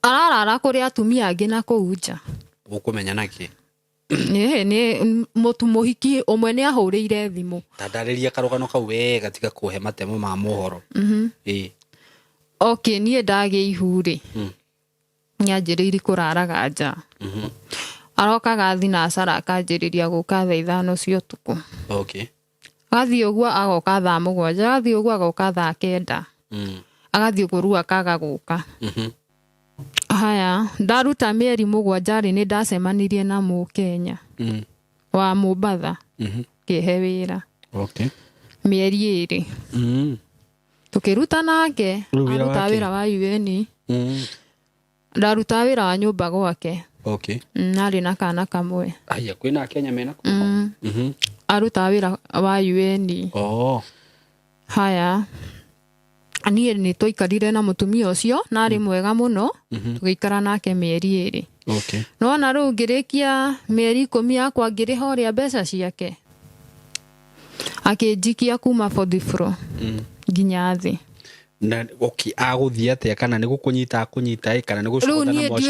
ararara kuri atumia angi na kuunja ukumenya naki ni mutu muhiki umwe ni ahurire thimu tandariria karugano kau wega tiga kuhe matemo ma mohoro okay nie ndage ihuri nyanjiriiri kuraraga nja aroka gathi na Sara akanjiriria guka thaa 5 cia utuku okay gathi uguo agoka thaa 7 gathi uguo agoka thaa 9 agathi kurua kaga guka haya ndaruta mieri 7 ni ndacemanirie na Mukenya wa Mombasa kihe wira okay mieri 2 tukiruta nake aruta wira wa UN ndaruta wira wa nyumba gwake okay nari na kana kamwe aya kwina Kenya mena aruta wira wa UN haya ani ni toikarire na mutumia ucio nari mwega muno tugiikara nake mieri 2 okay no na ru ngirikia mieri 10 yakwa ngirihoria mbeca ciake akinjikia kuma Fodifro nginya thi na okay aguthia atia kana ni gukunyita kana ni gucokana moco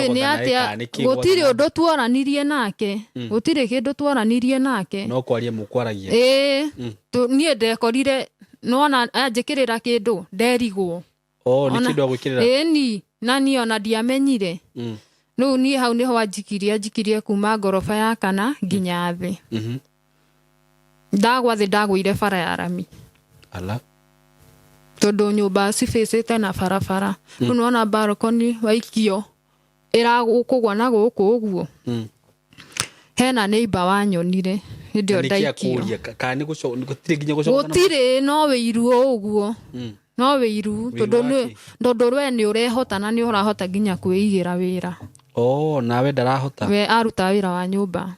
gutire undu twaranirie nake gutire kindu twaranirie nake no kwaria mukwaragia nie ndekorire nona anjikirira kindu nderigwo ni kindu agwikirira ni nani ona ndiamenyire no ni hau niho anjikirie kuma ngorofa ya kana nginya thi ndagwire bara ya rami ala tondu nyumba cifacite na barabara nona balcony waikio iragukugwa na guku uguo hena neighbor wanyonire ndio ndaikio kana gutire ginya gucokana gutire no wiru uguo no wiru tondu rwe ni urehota na ni urahota ginya kwiigira wira nawe ndarahota we aruta wira wa nyumba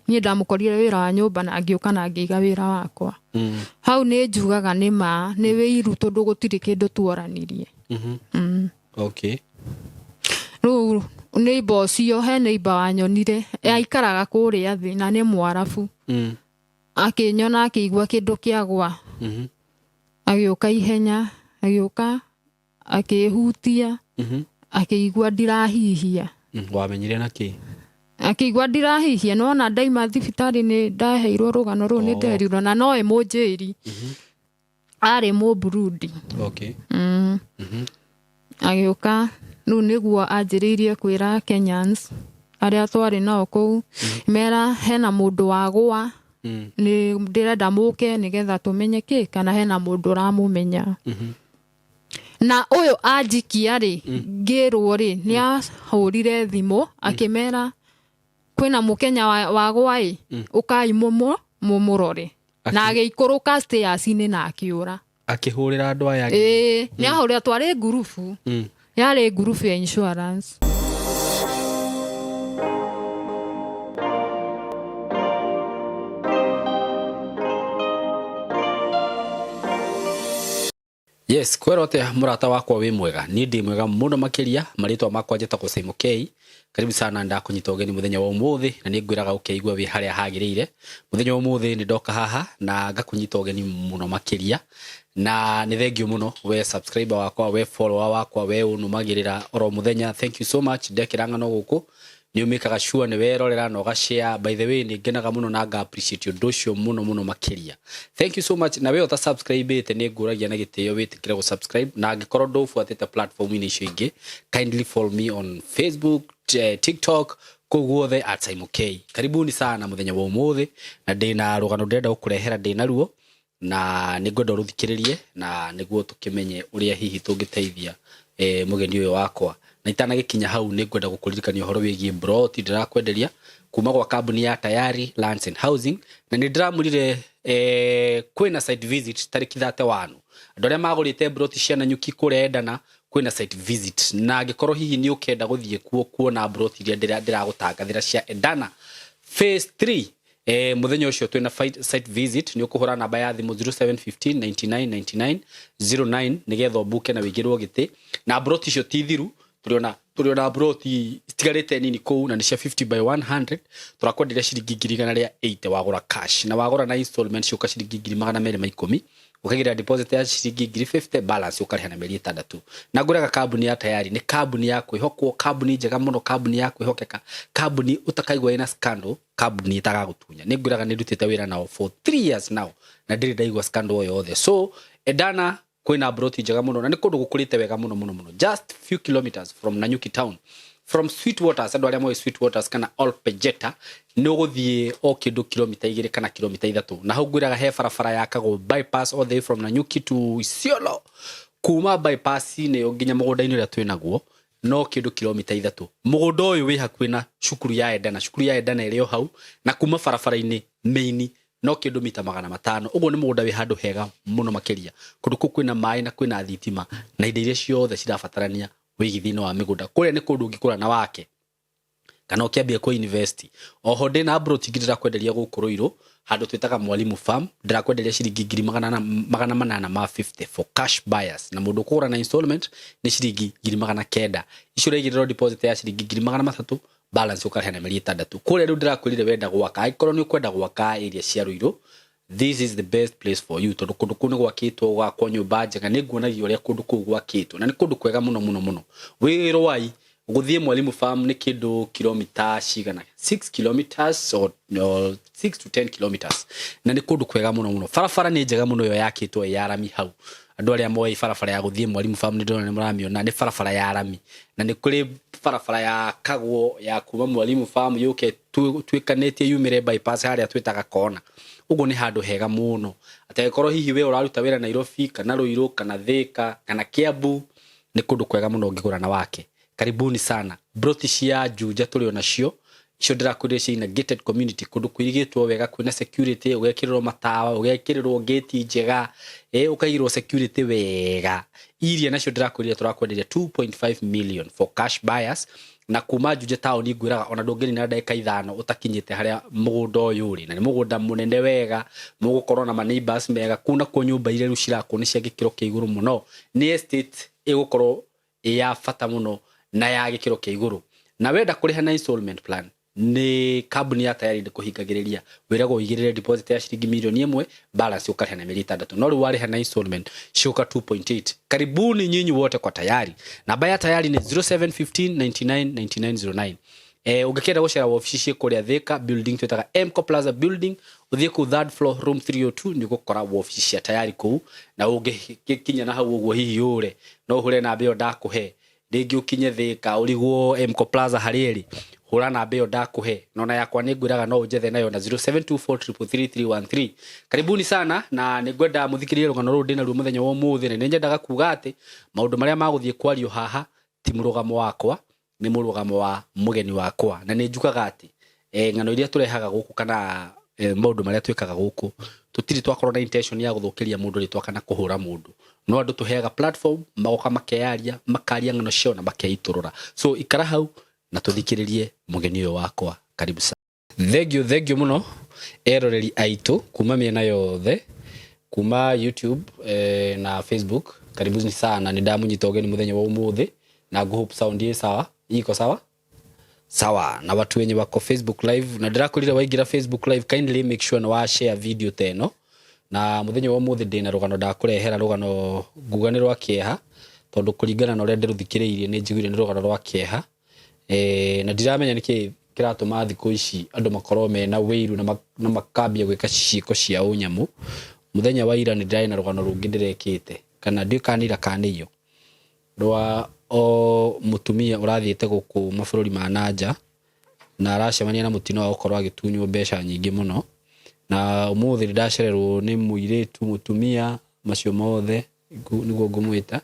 nie ndamukorire wira wa nyumba na agiuka na ngiiga wira wakwa hau ni njugaga ni ma ni wiru tondu gutire kindu tworanirie okay ru neighbor cio he neighbor wanyonire aikaraga kuria thi na ni mwarabu akinyona akigua kindu kiagwa agiuka ihenya agiuka akihutia akigua ndirahihia wamenyire naki akigua ndirahihia nona ndaima thibitari ni ndaheirwo rugano ru ni nderirwo na no emunjiri ari mu Burundi okay agiuka nu niguo anjiriirie kwira Kenyans aria twari nao kuu mera hena mundu wagwa ni ndirenda muke nigetha tumenye ki kana hena mundu ramumenya na uyu anjikia ri ngirwo ri ni ahurire thimu akimera kwina Mukenya wagwa ukai mumurore na agiikuruka stairs ni na akiura akihurira andu aya ni ahurira twari gurufu yari gurufu ya insurance yes kwerote murata wakwa wi mwega ni ndi mwega muno makiria maritwa makwa njeta Simon K karibu sana ndakunyita ugeni muthenya wa umuthi na ni ngwiraga ukeigwa wi haria hagirire muthenya wa umuthi ni ndoka haha na ngakunyita ugeni muno makiria na ni thengio muno we subscriber wakwa we follower wakwa we unumagirira oro muthenya thank you so much ndekiranga no guku ni umikaga sure ni werorera no ga share by the way ni ngenaga muno na nga appreciate your docio muno makiria thank you so much na we ota subscribe ite ni nguragia na gitio witikire go subscribe na angikoro ndufuatite platform ini icio ingi kindly follow me on Facebook TikTok kuguothe @Simon K karibuni sana muthenya wa umuthi na ndina rugano ndenda ukurehera ndina ruo na ningwenda ruthikiririe na niguo tukimenye uria hihi tungiteithia mugeni uyu wakwa na itanagikinya hau ningwenda gukuririkania uhoro wigie broti ndirakwenderia kuma kwa kambuni ya Tayari Lands and Housing na ni ndiramurire kwina site visit tariki 31 andu aria magurite broti ciana nyuki kurendana kwina site visit na angikorwo hihi ni ukenda guthie kuona broti iria ndiragutangathira cia endana phase 3 muthenya ucio twina site visit ni ukuhura namba ya thimu 0715 999909 nigetha ubuke na wigirwo giti na broti icio tithiru turiona broti stigarite nini kuu na ni cia 50 by 100 turakwendire ciringi 180 wagura cash na wagura na installment cio ciringi 210 ukagira deposit ya ciringi 50 balance ukariha na mĩeri 6 na ngũraga kambuni ya tayari ni kambuni ya kwĩhokwo kambuni njega mũno kambuni ya kwĩhokeka kambuni utakaigwa ina scandal kambuni itagagutunya ni ngũraga ni ndutite wĩra nao for 3 years now na ndiri ndaigwa scandal o yothe so Edana kwina broti njega mũno na ni kũndũ gũkũrĩte wega mũno just few kilometers from Nanyuki town from Sweetwaters andũ arĩa moĩ Sweetwaters kana Olpejeta nĩ ũgũthiĩ o kĩndũ kilomita 2 kana kilomita 3 na hau ngwĩraga he barabara yakagwo bypass all the way from Nanyuki to Isiolo kuma bypass nĩ nginya mũgũnda-inĩ ũrĩa twĩnaguo no kĩndũ kilomita 3 mũgũnda ũyũ wĩ hakuhĩ na cukuru ya Edana ĩrĩ o hau na kuma barabara-inĩ main no kĩndũ mita 500 ũguo nĩ mũgũnda wĩ handũ hega mũno makĩria kũndũ kũu kwĩna maĩ na kwĩna thitima na indo iria ciothe cirabatarania wĩigithia-inĩ wa mĩgũnda kũrĩa nĩ kũndũ ũngĩkũra na wake kana ũkĩambia ku invest oho ndĩna broti ndĩrakwenderia gũkũ Ruiru handũ twĩtaga Mwalimu Farm ndĩrakwenderia ciringi 850 for cash buyers na mũndũ kũgũra na installment nĩ ciringi 900 icio ũraigĩrĩrwo deposit ya ciringi 300 balance ũkarĩha na mĩeri 6 kũrĩa rĩu ndĩrakwĩrire wenda gwaka angĩkorwo nĩ ũkwenda gwaka area cia Ruiru this is the best place for you tondũ kũndũ kũu nĩ gwakĩtwo gwakwo nyũmba njega nĩ nguonagia ũrĩa kũndũ kũu gwakĩtwo na nĩ kũndũ kwega mũno wĩ Rwai gũthiĩ Mwalimu Farm nĩ kĩndũ kilomita cigana 6 kilometers or 6 to 10 kilometers na nĩ kũndũ kwega mũno barabara nĩ njega mũno yo yakĩtwo ya rami hau andũ arĩa moĩ barabara ya gũthiĩ Mwalimu Farm nĩ ndona nĩ mũramĩona nĩ barabara ya rami na nĩ kũrĩ barabara ya kagwo ya kuma Mwalimu Farm yũke twĩkanĩtie yumĩre bypass harĩa twĩtaga kona uguo ni handu hega muno atagĩkorwo hihi we ũraruta wĩra Nairobi kana Ruiru kana Thika kana Kiambu ni kũndũ kwega muno ũngĩgũra na wake karibuni sana broti cia Juja tũrĩ onacio icio ndĩrakwĩrĩria ciina gated community kũndũ kũirigĩtwo wega kwĩna security ũgekĩrĩrwo matawa ũgekĩrĩrwo gate njega ũkaigĩrwo security wega iria nacio ndĩrakwĩrĩria tũrakwenderia 2.5 million for cash buyers na kuma Juja town ngwĩraga ona ndũngĩrĩ na ndagĩka 5 ũtakinyĩte harĩa mũgũnda ũyũ ũrĩ na nĩ mũgũnda mũnene wega mũgũkorwo na neighbors mega kuna kwa nyũmba iria rĩu cirakwo nĩ cia gĩkĩro kĩa igũrũ mũno nĩ estate ĩgũkorwo ya bata mũno na ya gĩkĩro kĩa igũrũ na wenda kũrĩha na installment plan ni kambuni ya tayari ndĩkũhingagĩrĩria wĩragwo ũigĩrĩre deposit ya ciringi milioni 1 balance ũkarĩha na mĩeri 6 no rĩu warĩha na installment ciũka 2.8 karibuni nyinyi wote kwa tayari namba ya tayari ni 0715999909 ungĩkenda gũcera wabici cia kũrĩa Thika building twĩtaga Mco Plaza building ũthiĩ ku 3rd floor room 302 nĩ gũkora wabici cia tayari kũu na ũngĩkinya na hau ũguo hihi ũre no ũhure namba ĩyo ndakũhe rĩngĩ ũkinye Thika ũrigwo Mco Plaza harĩa ĩrĩ hura namba ĩyo ndakũhe nona yakwa nĩ ngwĩraga no ũnjethe nayo na 0724333313 karibuni sana na nĩ ngwenda mũthikĩrĩrie rũgano rũrũ ndĩna ruo mũthenya wa ũmũthĩ na nĩ nyendaga kuga atĩ maũndũ marĩa magũthiĩ kwario haha ti mũrũgamo wakwa nĩ mũrũgamo wa mũgeni wakwa na nĩ njugaga atĩ ng'ano iria tũrehaga gũkũ kana maũndũ marĩa twĩkaga gũkũ tũtirĩ twakorwo na intention ya gũthũkĩria mũndũ rĩtwa kana kũhũra mũndũ no andũ tũheaga platform magoka makearia makaria ng'ano ciao na makeitorora so ikara hau na tuthikiririe mugeni ũyũ wakwa karibu sana thengio muno eroreri aitũ kuma mĩena yothe kuma YouTube na Facebook karibuni sana nĩndamũnyita ũgeni mũthenya wa ũmũthĩ na hope sound ĩ sawa iko sawa na watu wenye wako Facebook live na ndĩrakwĩrire waingira Facebook live kindly make sure na wa share video teno na mũthenya wa ũmũthĩ ndĩna rũgano ndakũrehera rũgano nguga nĩ rwa kĩeha tondũ kũringana na ũrĩa ndĩrũthikĩrĩirie nĩ njiguire nĩ rũgano rwa kĩeha na ndiramenya nĩkĩ kĩratũma thikũ ici andũ makorwo mena wĩiru na makambia gwĩka ciĩko cia ũnyamũ mũthenya wa ira nĩ ndĩrarĩ na rũgano rũngĩ ndĩrekĩte kana ndikanĩra kanĩyo rwa o mũtumia ũrathiĩte gũkũ mabũrũri ma nanja na aracemania na mũtino wa gũkorwo agĩtunywo mbeca nyingĩ mũno na ũmũthĩ ndacererwo nĩ mũirĩtu mũtumia macio mothe nĩguo ngũmwĩta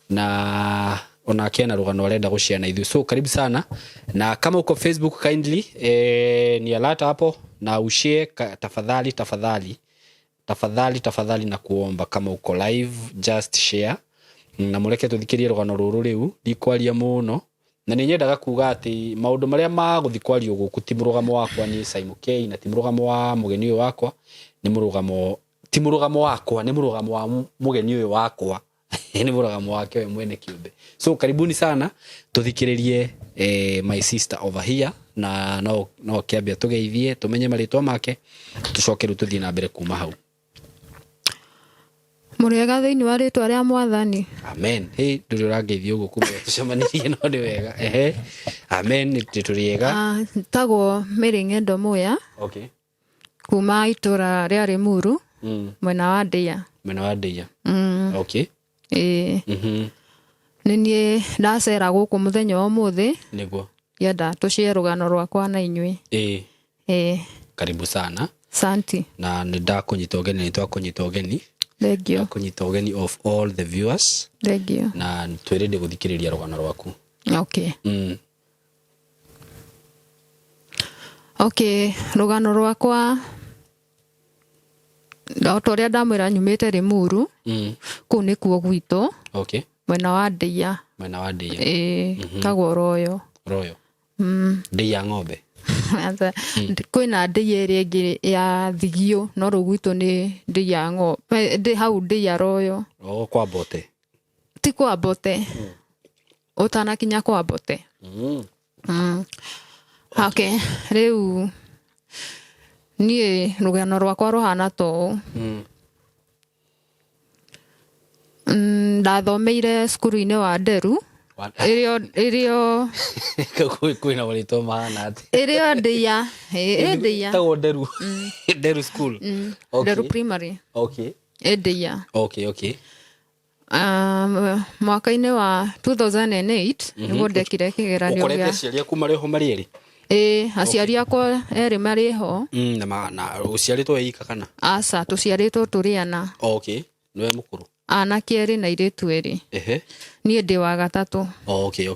na ona kena rugano arenda gũciana ithu so karibu sana na kama uko Facebook kindly ni alata hapo na ushare tafadhali na kuomba kama uko live just share na mũreke tũthikĩrie rugano rũrũ rĩu ndikwaria mũno na nĩ nyendaga kuga atĩ maũndũ marĩa magũthikwario gũkũ ti mũrũgamo wakwa ni Simon K na ti mũrũgamo wa mũgeni ũyũ wakwa ni mũrũgamo ti mũrũgamo wakwa ni mũrũgamo wa mũgeni ũyũ wakwa ni mũrũgamo wake we mwene kĩũmbe so karibuni sana tuthikĩrĩrie my sister over here na no kĩambia tũgeithie tumenye marĩtwa make tucoke rĩu tũthiĩ na mbere kuma hau Mũrĩega thĩinĩ wa rĩtwa rĩa Mwathani. Amen. Hey, ndũrĩ ũrangeithia ũguo kumbe tucemanirie no nĩ wega. Ehe. Amen, nĩtũrĩega. Tagwo Mary Ng'endo Muya. Okay. Kuma itũra rĩa Limuru. Mwena wa Ndia. Mwena wa Ndia. Okay. Nĩ niĩ ndacera gũkũ mũthenya wa ũmũthĩ. Nĩguo. Yenda tũcie rũgano rwakwa na inyuĩ. Karibu sana. Santi. Na nĩndakũnyita ũgeni, nĩtwakũnyita ũgeni. Thank you. Kũnyita ũgeni of all the viewers. Thank you. Na twĩrĩndĩ gũthikĩrĩria rũgano rwaku. Okay. Okay, rũgano rwakwa ũrĩa ndamwĩra nyumĩte Limuru. Kũu nĩkuo gwitũ. Okay. Mwena wa Ndia. Mwena wa Ndia. Tagwo Royo. Royo. Ndia ng'ombe. Kwĩna Ndia ĩrĩa ĩngĩ ya Thigio, no rũu gwitũ nĩ Ndia ng'ombe. Hau Ndia Royo. Kwa Mbote. Ti kwa Mbote. Ũtanakinya kwa Mbote. Okay, rĩu niĩ rũgano rwakwa rũhana to. Ndathomeire cukuru-inĩ wa Nderu. Irio kwĩna marĩtwa mahana atĩ. Irio Ndia. Ndia. Tagwo Nderu. Nderu school. Nderu primary. Okay. Ndia. Okay. Mwaka-inĩ wa 2008 nĩguo ndekire kĩgeranio gĩa. Ũkorete aciari aku marĩ ho marĩ erĩ? Aciari akwa erĩ marĩ ho. Na ũciarĩtwo wĩ ika kana? Aca, tũciarĩtwo tũrĩ ana. Okay. Nĩwe mũkũrũ? Anake erĩ na airĩtu erĩ. Niĩ ndĩ wa gatatũ. Okay.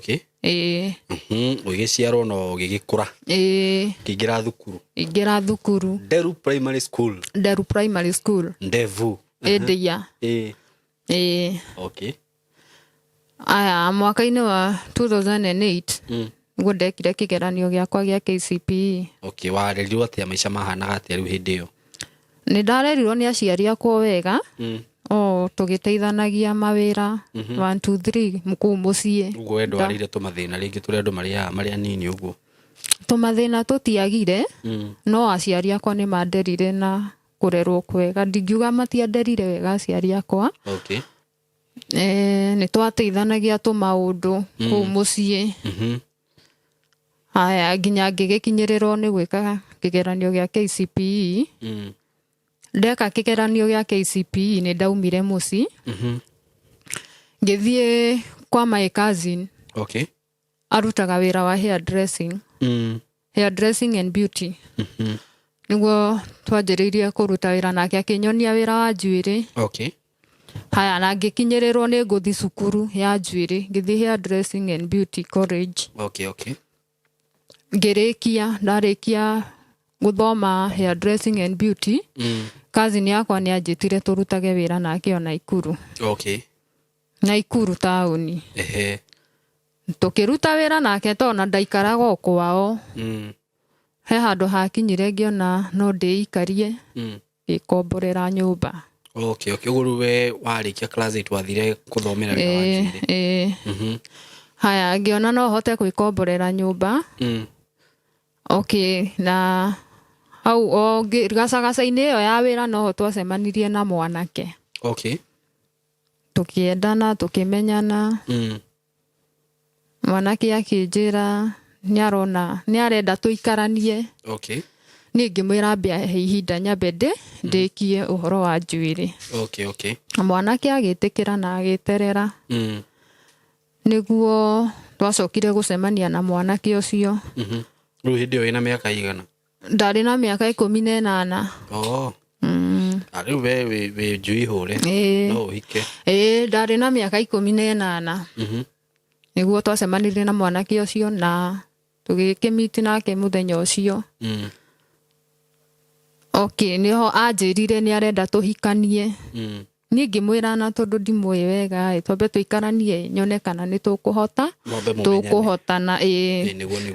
Ũgĩciarwo no ũgĩgĩkũra. Ngĩingĩra thukuru. Ingĩra thukuru. Nderu primary school. Nderu primary school. Ndevu. Ndia. Okay. Aya, mwaka-inĩ wa 2008 nĩguo ndekire kĩgeranio gĩakwa gĩa KCPE. Okay, warerirwo atĩa maica mahanaga atĩa rĩu hĩndĩ ĩyo? Nĩndarerirwo nĩ aciari akwa wega. Tũgĩteithanagia mawĩra 1 2 3 kũu mũciĩ. Ũguo we ndwarĩire tũmathĩna rĩngĩ tũrĩa andũ marĩ anini ũguo? Tũmathĩna tũtiagire, no aciari akwa nĩ manderire na kũrerwo kwega. Ndingiuga matianderire wega aciari akwa. Okay. Nĩtwateithanagia tũmaũndũ kũu mũciĩ. Aya, nginya ngĩgĩkinyĩrĩrwo nĩ gwĩka kĩgeranio gĩa KCPE. Ndeka kĩgeranio gĩa KCPE nĩ ndaumire mũciĩ. Ngĩthiĩ kwa my cousin. Okay. Arutaga wĩra wa hairdressing. Hairdressing and beauty. Nĩguo twanjĩrĩirie kũruta wĩra nake akĩnyonia wĩra wa njuĩrĩ. Okay. Haya, na ngĩkinyĩrĩrwo nĩ ngũthi cukuru ya njuĩrĩ. Ngĩthiĩ hairdressing and beauty college. Okay. Ndarĩkia gũthoma hairdressing and beauty. Cousin yakwa nĩ anjĩtire tũrutage wĩra nake o Naikuru. Okay. Naikuru taũni. Tũkĩruta wĩra nake tondũ ndaikaraga o kwao. He handũ hakinyire ngĩona no ndĩikarie ngĩkomborera nyũmba. Okay. Ũguo we warĩkia class 8 wathire gũthomera wĩra wa njuĩrĩ? Haya, ngĩona no hote gwĩkomborera nyũmba. Okay, na hau gacagaca-inĩ ĩyo ya wĩra noho twacemanirie na mwanake. Okay. Tũkĩendana, tũkĩmenyana. Mwanake akĩnjĩra nĩarenda tũikaranie. Okay. Niĩ ngĩmwĩra mbia ihinda nyambe ndĩkie ũhoro wa njuĩrĩ. Okay. Mwanake agĩtĩkĩra na agĩterera. Nĩguo twacokire gũcemania na mwanake ũcio. Rĩu hĩndĩ ĩyo wĩna mĩaka igana? Ndarĩ na mĩaka 18. Rĩu we wĩ njui hũre no ũhike? Ndarĩ na mĩaka 18. Nĩguo twacemanirie na mwanake ũcio na tũgĩkĩmiti nake mũthenya ũcio. Okay, nĩho anjĩrire nĩarenda tũhikanie. Niĩ ngĩmwĩra na tondũ ndimũĩ wega twambe tũikaranie nyone kana nĩ tũkũhotana.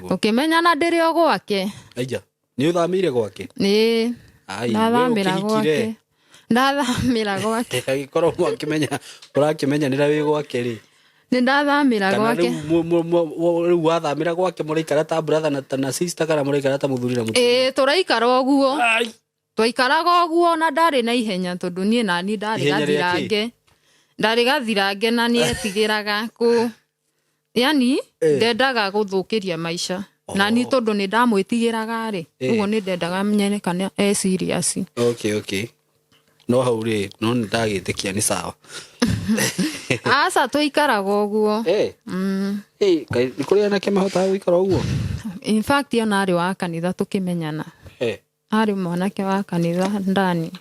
Ũkĩmenyana ndĩrĩ o gwake. Aija, nĩ ũthamĩire gwake? Ndathamĩra gwake. Agĩkorwo ũrakĩmenyanĩra wĩ gwake rĩ? Nĩ ndathamĩra gwake. Rĩu wathamĩra gwake mũraikara ta brother na sister kana mũraikara ta mũthuri na mũtumia? Tũraikara ũguo. twaikaraga ũguo na ndarĩ na ihenya tondũ niĩ nani ndarĩ gathirange na nietigĩraga yani ndendaga gũthũkĩria maica na ni tondũ nĩ ndamwĩtigĩraga rĩ ũguo nĩ ndendaga menyane kana serious. Okay no hau rĩ no nĩ ndagĩtĩkia nĩ sawa. Aca twaikaraga ũguo nĩ kũrĩ anake mahotaga gũikara ũguo? In fact ona arĩ wa kanitha tũkĩmenyana arĩ mwanake wa kanitha ndani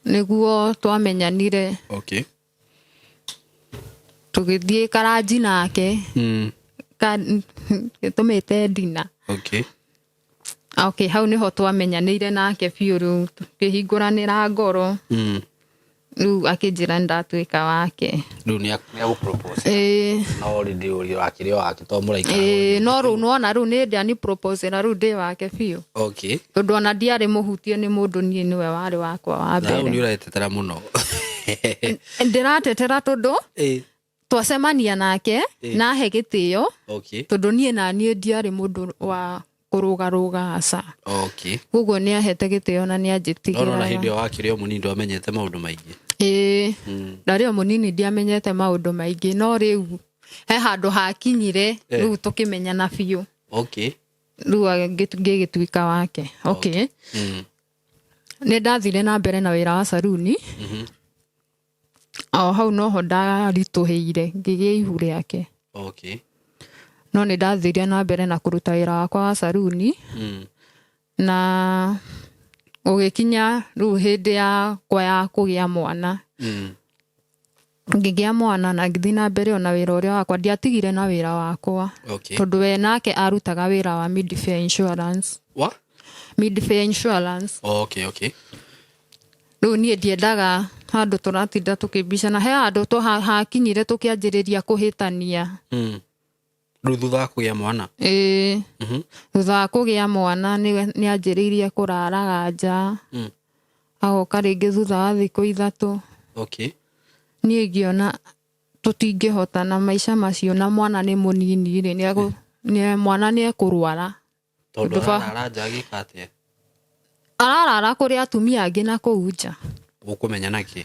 nĩguo twamenyanire. Tũgĩthiĩ karaji nake gĩtũmĩte ndina. Hau nĩho twamenyanĩire nake biũ rĩu tũkĩhingũranĩra ngoro rĩu akĩnjĩra nĩndatuĩka wake. Rĩu nĩagũpropose no already ũrĩ wakĩrĩ wake to mũraikara no rĩu nona rĩu nĩ ndĩa ni propose na rĩu ndĩ wake biũ tondũ ona ndiarĩ mũhutio nĩ mũndũ niĩ nĩwe warĩ wakwa wa mbere. Rĩu nĩ ũratetera mũno. Ndĩratetera tondũ twacemania nake nahe gĩtĩo tondũ niĩ na niĩ ndiarĩ mũndũ wa kũrũgarũga aca. Koguo nĩ ahete gĩtĩo na nĩ anjĩtigĩra. No na hĩndĩ ĩyo wakĩrĩ o mũnini ndwamenyete maũndũ maingĩ? Ndarĩ o mũnini ndiamenyete maũndũ maingĩ no rĩu he handũ hakinyire rĩu tũkĩmenyana biũ. Rĩu ngĩgĩtuĩka wake. Nĩ ndathire na mbere na wĩra wa saruni hau noho ndaritũhĩire ngĩgĩa ihu rĩake. No nĩ ndathire na mbere na kũruta wĩra wakwa wa saruni na ũgĩkinya rĩu hĩndĩ yakwa ya kũgĩa mwana ngĩgĩa mwana na ngĩthiĩ na mbere ona wĩra ũrĩa wakwa ndiatigire na wĩra wakwa tondũ we nake arutaga wĩra wa Midfair Insurance. Midfair Insurance. Rĩu niĩ ndiendaga handũ tũratinda tũkĩbicana he handũ hakinyire tũkĩanjĩrĩria kũhĩtania. Rĩu thutha wa kũgĩa mwana? Thutha wa kũgĩa mwana nĩ anjĩrĩirie kũraraga nja agoka rĩngĩ thutha wa thikũ 3. Niĩ ngĩona tũtingĩhotana maica macio na mwana nĩ mũnini rĩ mwana nĩ ekũrwara. Tondũ arara nja agĩka atĩa? Ararara kũrĩ atumia angĩ na kũu nja. Ũkũmenya nakĩ?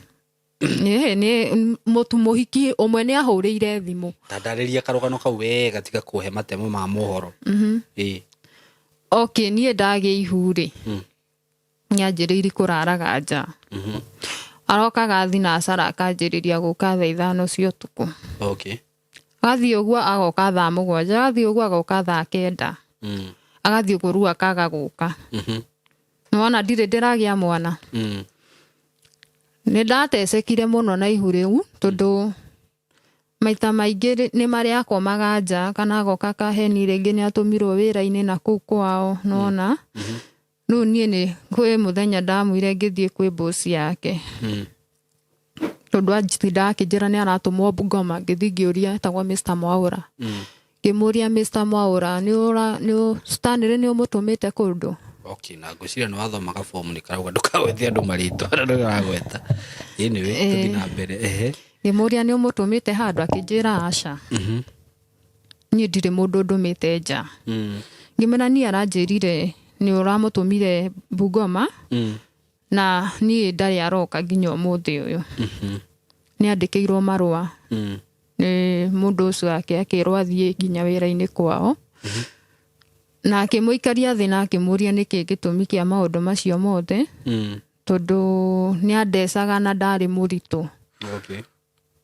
Nĩ mũtu mũhiki ũmwe nĩ ahũrĩire thimũ. Ndarĩria karũgano kau wega tiga kũhe matemo ma mohoro. Niĩ ndagĩa ihu rĩ nĩ anjĩrĩirie kũraraga nja. Aroka gathinacara akanjĩrĩria gũka thaa 5 cia ũtukũ. Agathiĩ ũguo agoka thaa 7, agathiĩ ũguo agoka thaa 9. Agathiĩ ũguo akaga gũka. Nĩwona ndirĩ ndĩragĩa mwana. Nĩ ndatecekire mũno na ihu rĩu tondũ maita maingĩ nĩ marĩa akomaga nja kana agoka kaheni rĩngĩ nĩ atũmirwo wĩra-inĩ na kũu kwao nona. Rĩu niĩ kwĩ mũthenya ndamwĩre ngĩthiĩ kwĩ boss yake tondũ atinda akĩnjĩra nĩ aratũmwo Bungoma. Ngĩthiĩ ngĩũria etagwo Mr. Mwaũra. Ngĩmũria Mr. Mwaũra Stanley nĩ ũmũtũmĩte kũndũ? Na ngwĩciria nĩ wathomaga bomu nĩ karauga ndũkagwethia andũ marĩtwa arĩa ndũragweta. Anyway tũthiĩ na mbere. Ngĩmũria nĩ ũmũtũmĩte handũ akĩnjĩra aca. Niĩ ndirĩ mũndũ ndũmĩte nja. Ngĩmera niĩ aranjĩrire nĩ ũramũtũmire Bungoma na niĩ ndarĩ aroka nginya ũmũthĩ ũyũ. Nĩ andĩkĩirwo marũa nĩ mũndũ ũcio wake akĩrwo athiĩ nginya wĩra-inĩ kwao. Na akĩmũikaria thĩ na akĩmũria nĩkĩ gĩtũmi kĩa maũndũ macio mothe tondũ nĩ andecaga na ndarĩ mũritũ.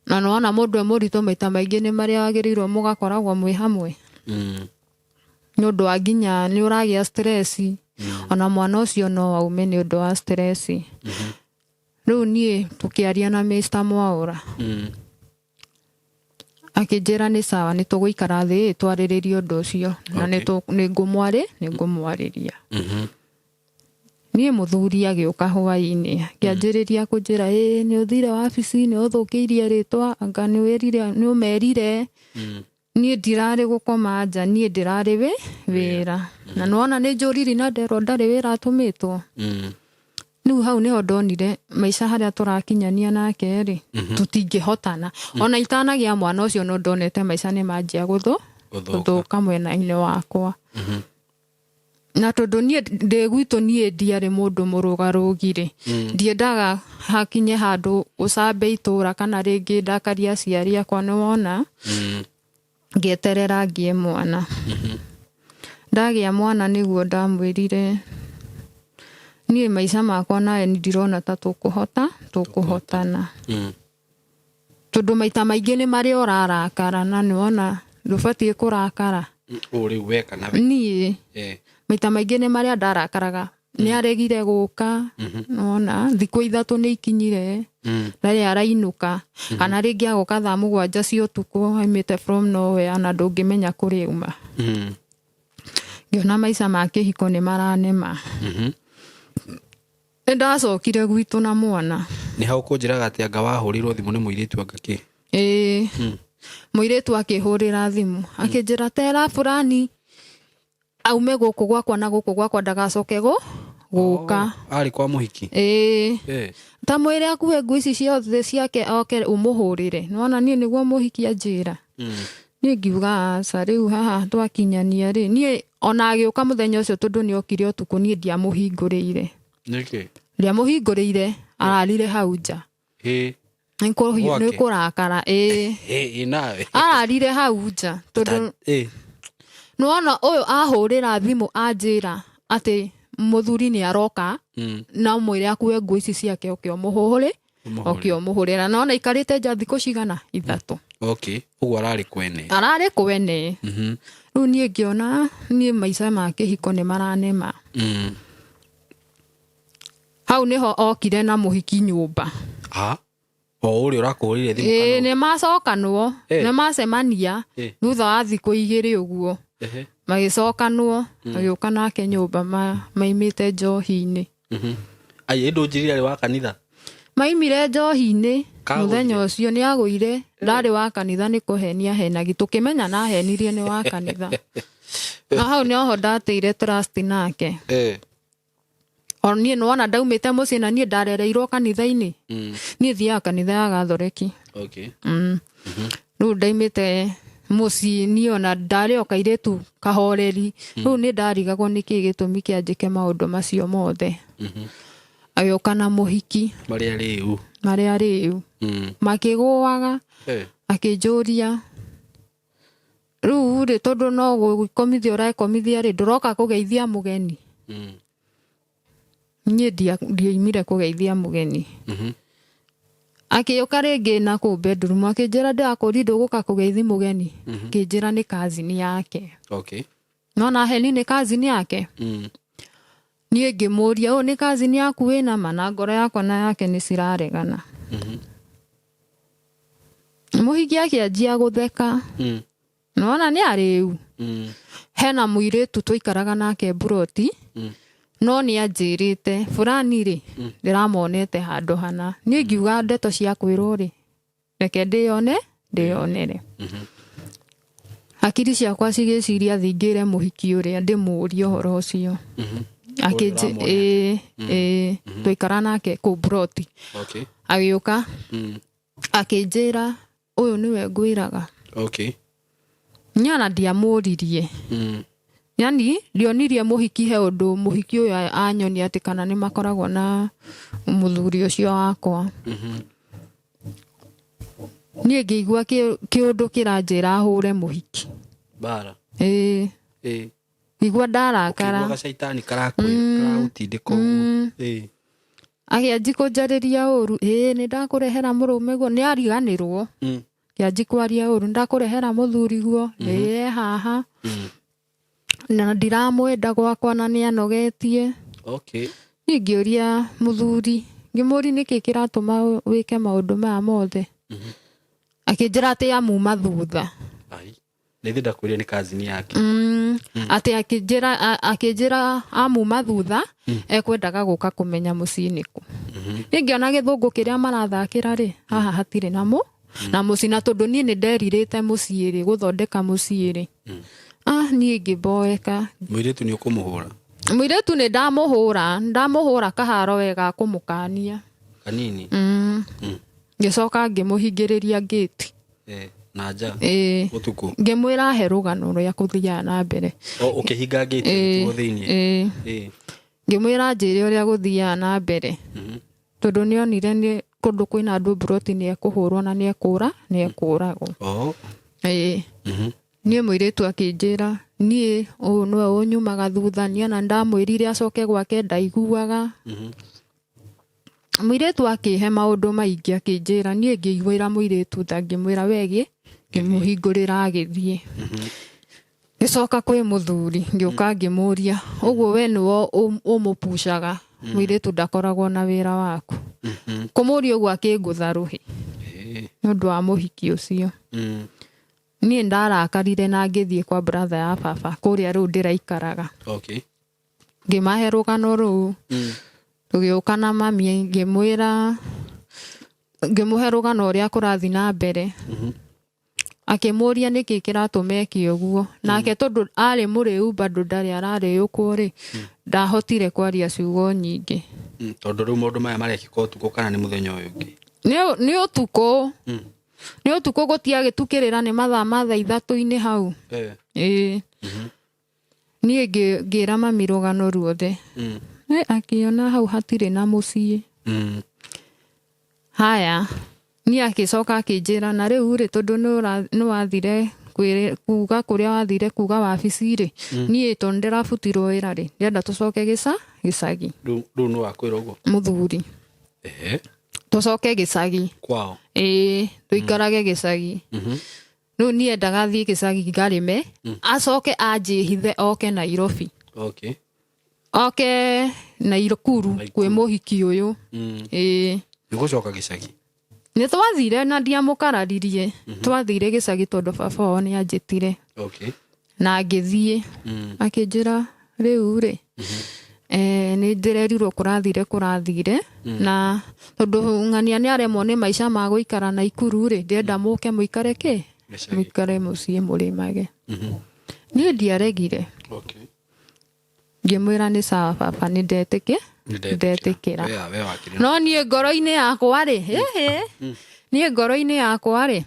Na nĩwona mũndũ mũritũ maita maingĩ nĩ marĩa wagĩrĩirwo mũgakoragwo mwĩ hamwe nĩ ũndũ wa nginya nĩ ũragĩa stress ona mwana ũcio no aume nĩ ũndũ wa stress. Rĩu niĩ tũkĩaria na Mr. Mwaũra akĩnjĩra nĩ sawa nĩ tũgũikara thĩ twarĩrĩrie ũndũ ũcio na nĩ ngũmwarĩria. Niĩ mũthuri agĩũka hwaĩ-inĩ akĩanjĩrĩria kũnjĩra nĩ ũthire wabici nĩ ũthũkĩirie rĩtwa anga nĩ ũmerire. Niĩ ndirarĩ gũkoma nja niĩ ndĩrarĩ wĩra na nĩwona nĩ njũriri na nderwo ndarĩ wĩra atũmĩtwo. Rĩu hau nĩho ndonire maica harĩa tũrakinyania nake rĩ tũtingĩhotana. Ona itanagĩa mwana ũcio no ndonete maica nĩ manjia gũthũka mwena-inĩ wakwa. na tondu nie ndi gwitu nie ndiari mundu murugarugire ndiendaga hakinye handu ucambe itura kana ringi ndakaria aciari akwa ni wona ngieterera ngie mwana ndagia mwana niguo ndamwirire nie maica makwa nae ndirona ta tukuhotana tondu maita maingi ni mari urarakara na ni wona ndubatie kurakara uri weka na nie maita maingi ni mari ndarakaraga ni aregire guka nona thiku 3 ni ikinyire ndari arainuka kana ringi agoka thaa 7 cia utuku aimite from nowhere na ndungimenya kuri uma ngiona maica make hiko ni maranema ndacokire gwitu na mwana ni hau kunjiraga ati anga wahurirwo thimu ni muiritu anga ki muiritu akihurira thimu akinjira tera fulani aume guku gwakwa na guku gwakwa ndagacoke guka ari kwa muhiki ta mwire akuwe ngwici ciothe ciake oke umuhurire nona nie niguo muhiki anjira nie ngiuga aca riu haha twakinyania ri nie ona agiuka muthenya ucio tondu ni okire utuku nie ndiamuhingurire niki ndiamuhingurire ararire hau nja ni kurakara nawe ararire hau nja tondu nona uyu ahurira thimu anjira ati muthuri ni aroka na mwire akuwe ngwici ciake okiomuhurira nona ikarite nja thiku cigana 3 uguo arari kwene riu nie ngiona nie maica make hiko ni maranema hau niho okire na muhiki nyumba uri urakuhurire thimu ni macokanwo ni macemania thutha wa thiku 2 uguo magicokanwo agiuka nake nyumba maimite njohi-ini ai ndunjirire ari wa kanitha maimire njohi-ini muthenya ucio ni aguire ndari wa kanitha ni kuhenia henagi tukimenya na henirie ni wa kanitha na hau ni oho ndateire trust nake nie nona ndaumite mucii na nie ndarereirwo kanitha-ini nie thiaga kanitha ya Gathoreki riu ndaimite mucii nie ona ndari o kairitu kahoreri riu ni ndarigagwo niki gitumi kianjike maundu macio mothe agiuka na muhiki maria riu makiguaga akinjuria riu ri tondu no gukomithia urakomithia ri nduroka kugeithia mugeni nie ndiaimire kugeithia mugeni akiuka ringi na ku bedroom akinjira ndakuri nduguka kugeithi mugeni kinjira ni kazini yake nona heni ni kazini yake nie ngimuria u ni kazini yaku wina mana ngoro yakwa na yake ni ciraregana muhiki akianjia gutheka nona ni ariu hena muiritu tuikaraga nake buroti no ni anjirite fulani ri ndiramonete handu hana ni ngiuga ndeto cia kwirwo ri reke ndionere akiri ciakwa cigiciria thingire muhiki uria ndimuria uhoro ucio tuikara nake ku broti agiuka akinjira uyu niwe ngwiraga nyana ndiamuririe yani ndionirie muhiki he undu muhiki uyu anyoni ati kana ni makoragwo na muthuri ucio wakwa nie ngigua kiundu kiranjira hure muhiki bara igua ndarakara igua shaitani karagutindika agianji kunjariria uru ni ndakurehera murume guo ni ariganirwo kianji kwaria uru ndakurehera muthuri guo haha na ndiramwenda gwakwa na ni anogetie ngiuria muthuri ngimuri niki kiratuma wike maundu maya mothe akinjira ati amuma thutha nithi ndakuria ni kazini yake ati akinjira amuma thutha ekwendaga guka kumenya mucini ku ngiona githungu kiria marathakira ri haha hatire namo na mucina tondu ni nderirite mucii ri guthondeka mucii ri nie ngiboeka muiritu ni ukumuhura muiritu ni ndamuhura kaharo wega kumukania kanini ngicoka ngimuhingiriria gate na nja utuku ngimwira he rugano rwa kuthia na mbere ukihinga gate tu thiini ngimwira njire uria guthia na mbere tondu nionire ni kundu kwina andu broti ni ekuhurwo na ni ekura ni ekuragwo nie mwiritu akinjira nie o no unyumaga thutha niona ndamwirire acoke gwake ndaiguaga mwiritu akihe maundu maingi akinjira nie ngiiguira mwiritu ngimwira wegi ngimuhingurira agithie gicoka kwi muthuri ngiuka ngimuria uguo we niwo umupushaga mwiritu ndakoragwo na wira waku kumuria uguo akingutharuhi nondu wa muhiki ucio nie ndarakarire na ngithie kwa brother ya baba kuria riu ndiraikaraga ngimahe rugano ruu tugiuka na mami ngimwira ngimuhe rugano uria kurathi na mbere akimuria niki kiratumeki uguo nake tondu ari muriu bado ndari arariukwo ri ndahotire kwaria ciugo nyingi tondu riu maundu maya marekika utuku kana ni muthenya uyu ungi ni utuku ni utuku gutiagitukirira ni mathaa ma 3:00 hau nie ngira mami rugano ruothe akiona hau hatire na mucii haya ni akicoka akinjira na riu ri tondu no wathire kuga kuria wathire kuga wabici ri nie tondu ndirabutirwo wira ri ndenda tucoke gicagi ru no akwira uguo muthuri tucoke gicagi kwao tuikarage gicagi no nie ndagathie gicagi ngarime acoke anjihithe oke Nairobi oke Nairokuru kwi muhiki uyu nigucoka gicagi ni twathire na ndiamukararirie twathire gicagi tondu baba wao ni anjitire na ngithie akinjira riu ri ni ndirerirwo kurathire na tondu ng'ania ni aremwo ni maisha ma guikara na Ikuru ri ndenda muke muikare muikare mucii murimage ni ndiaregire ngimwira ni sawa baba ni ndetikira no nie ngoro-ini yakwa ri nie ngoro-ini yakwa ri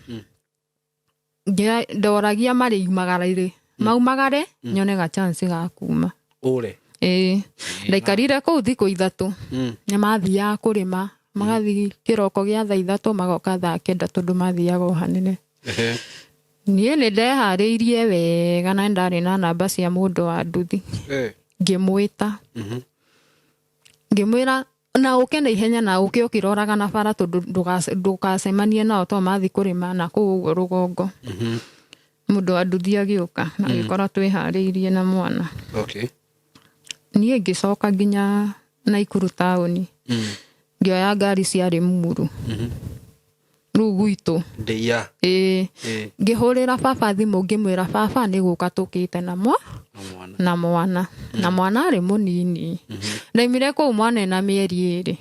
ndoragia maumagare nyone ga chance ga kuma ure ndaikarire kuu thiku 3 ni mathiaga kurima magathi kiroko gia thaa 3 magoka thaa 9 tondu mathiaga hanene nie ni ndehariirie wega na ndari na namba cia mundu wa nduthi ngimwita ngimwira na uke na ihenya na uke ukiroraga na bara tondu ndukacemanie nao to mathi kurima na kuu rugongo mundu wa nduthi agiuka na gikora twihariirie na mwana nie ngicoka nginya Naikuru tauni ngioya ngari cia Limuru riu gwitu ndeia ngihurira baba thimu ngimwira baba ni guka tukite na mwana ari munini ndaimire ku mwana na mieri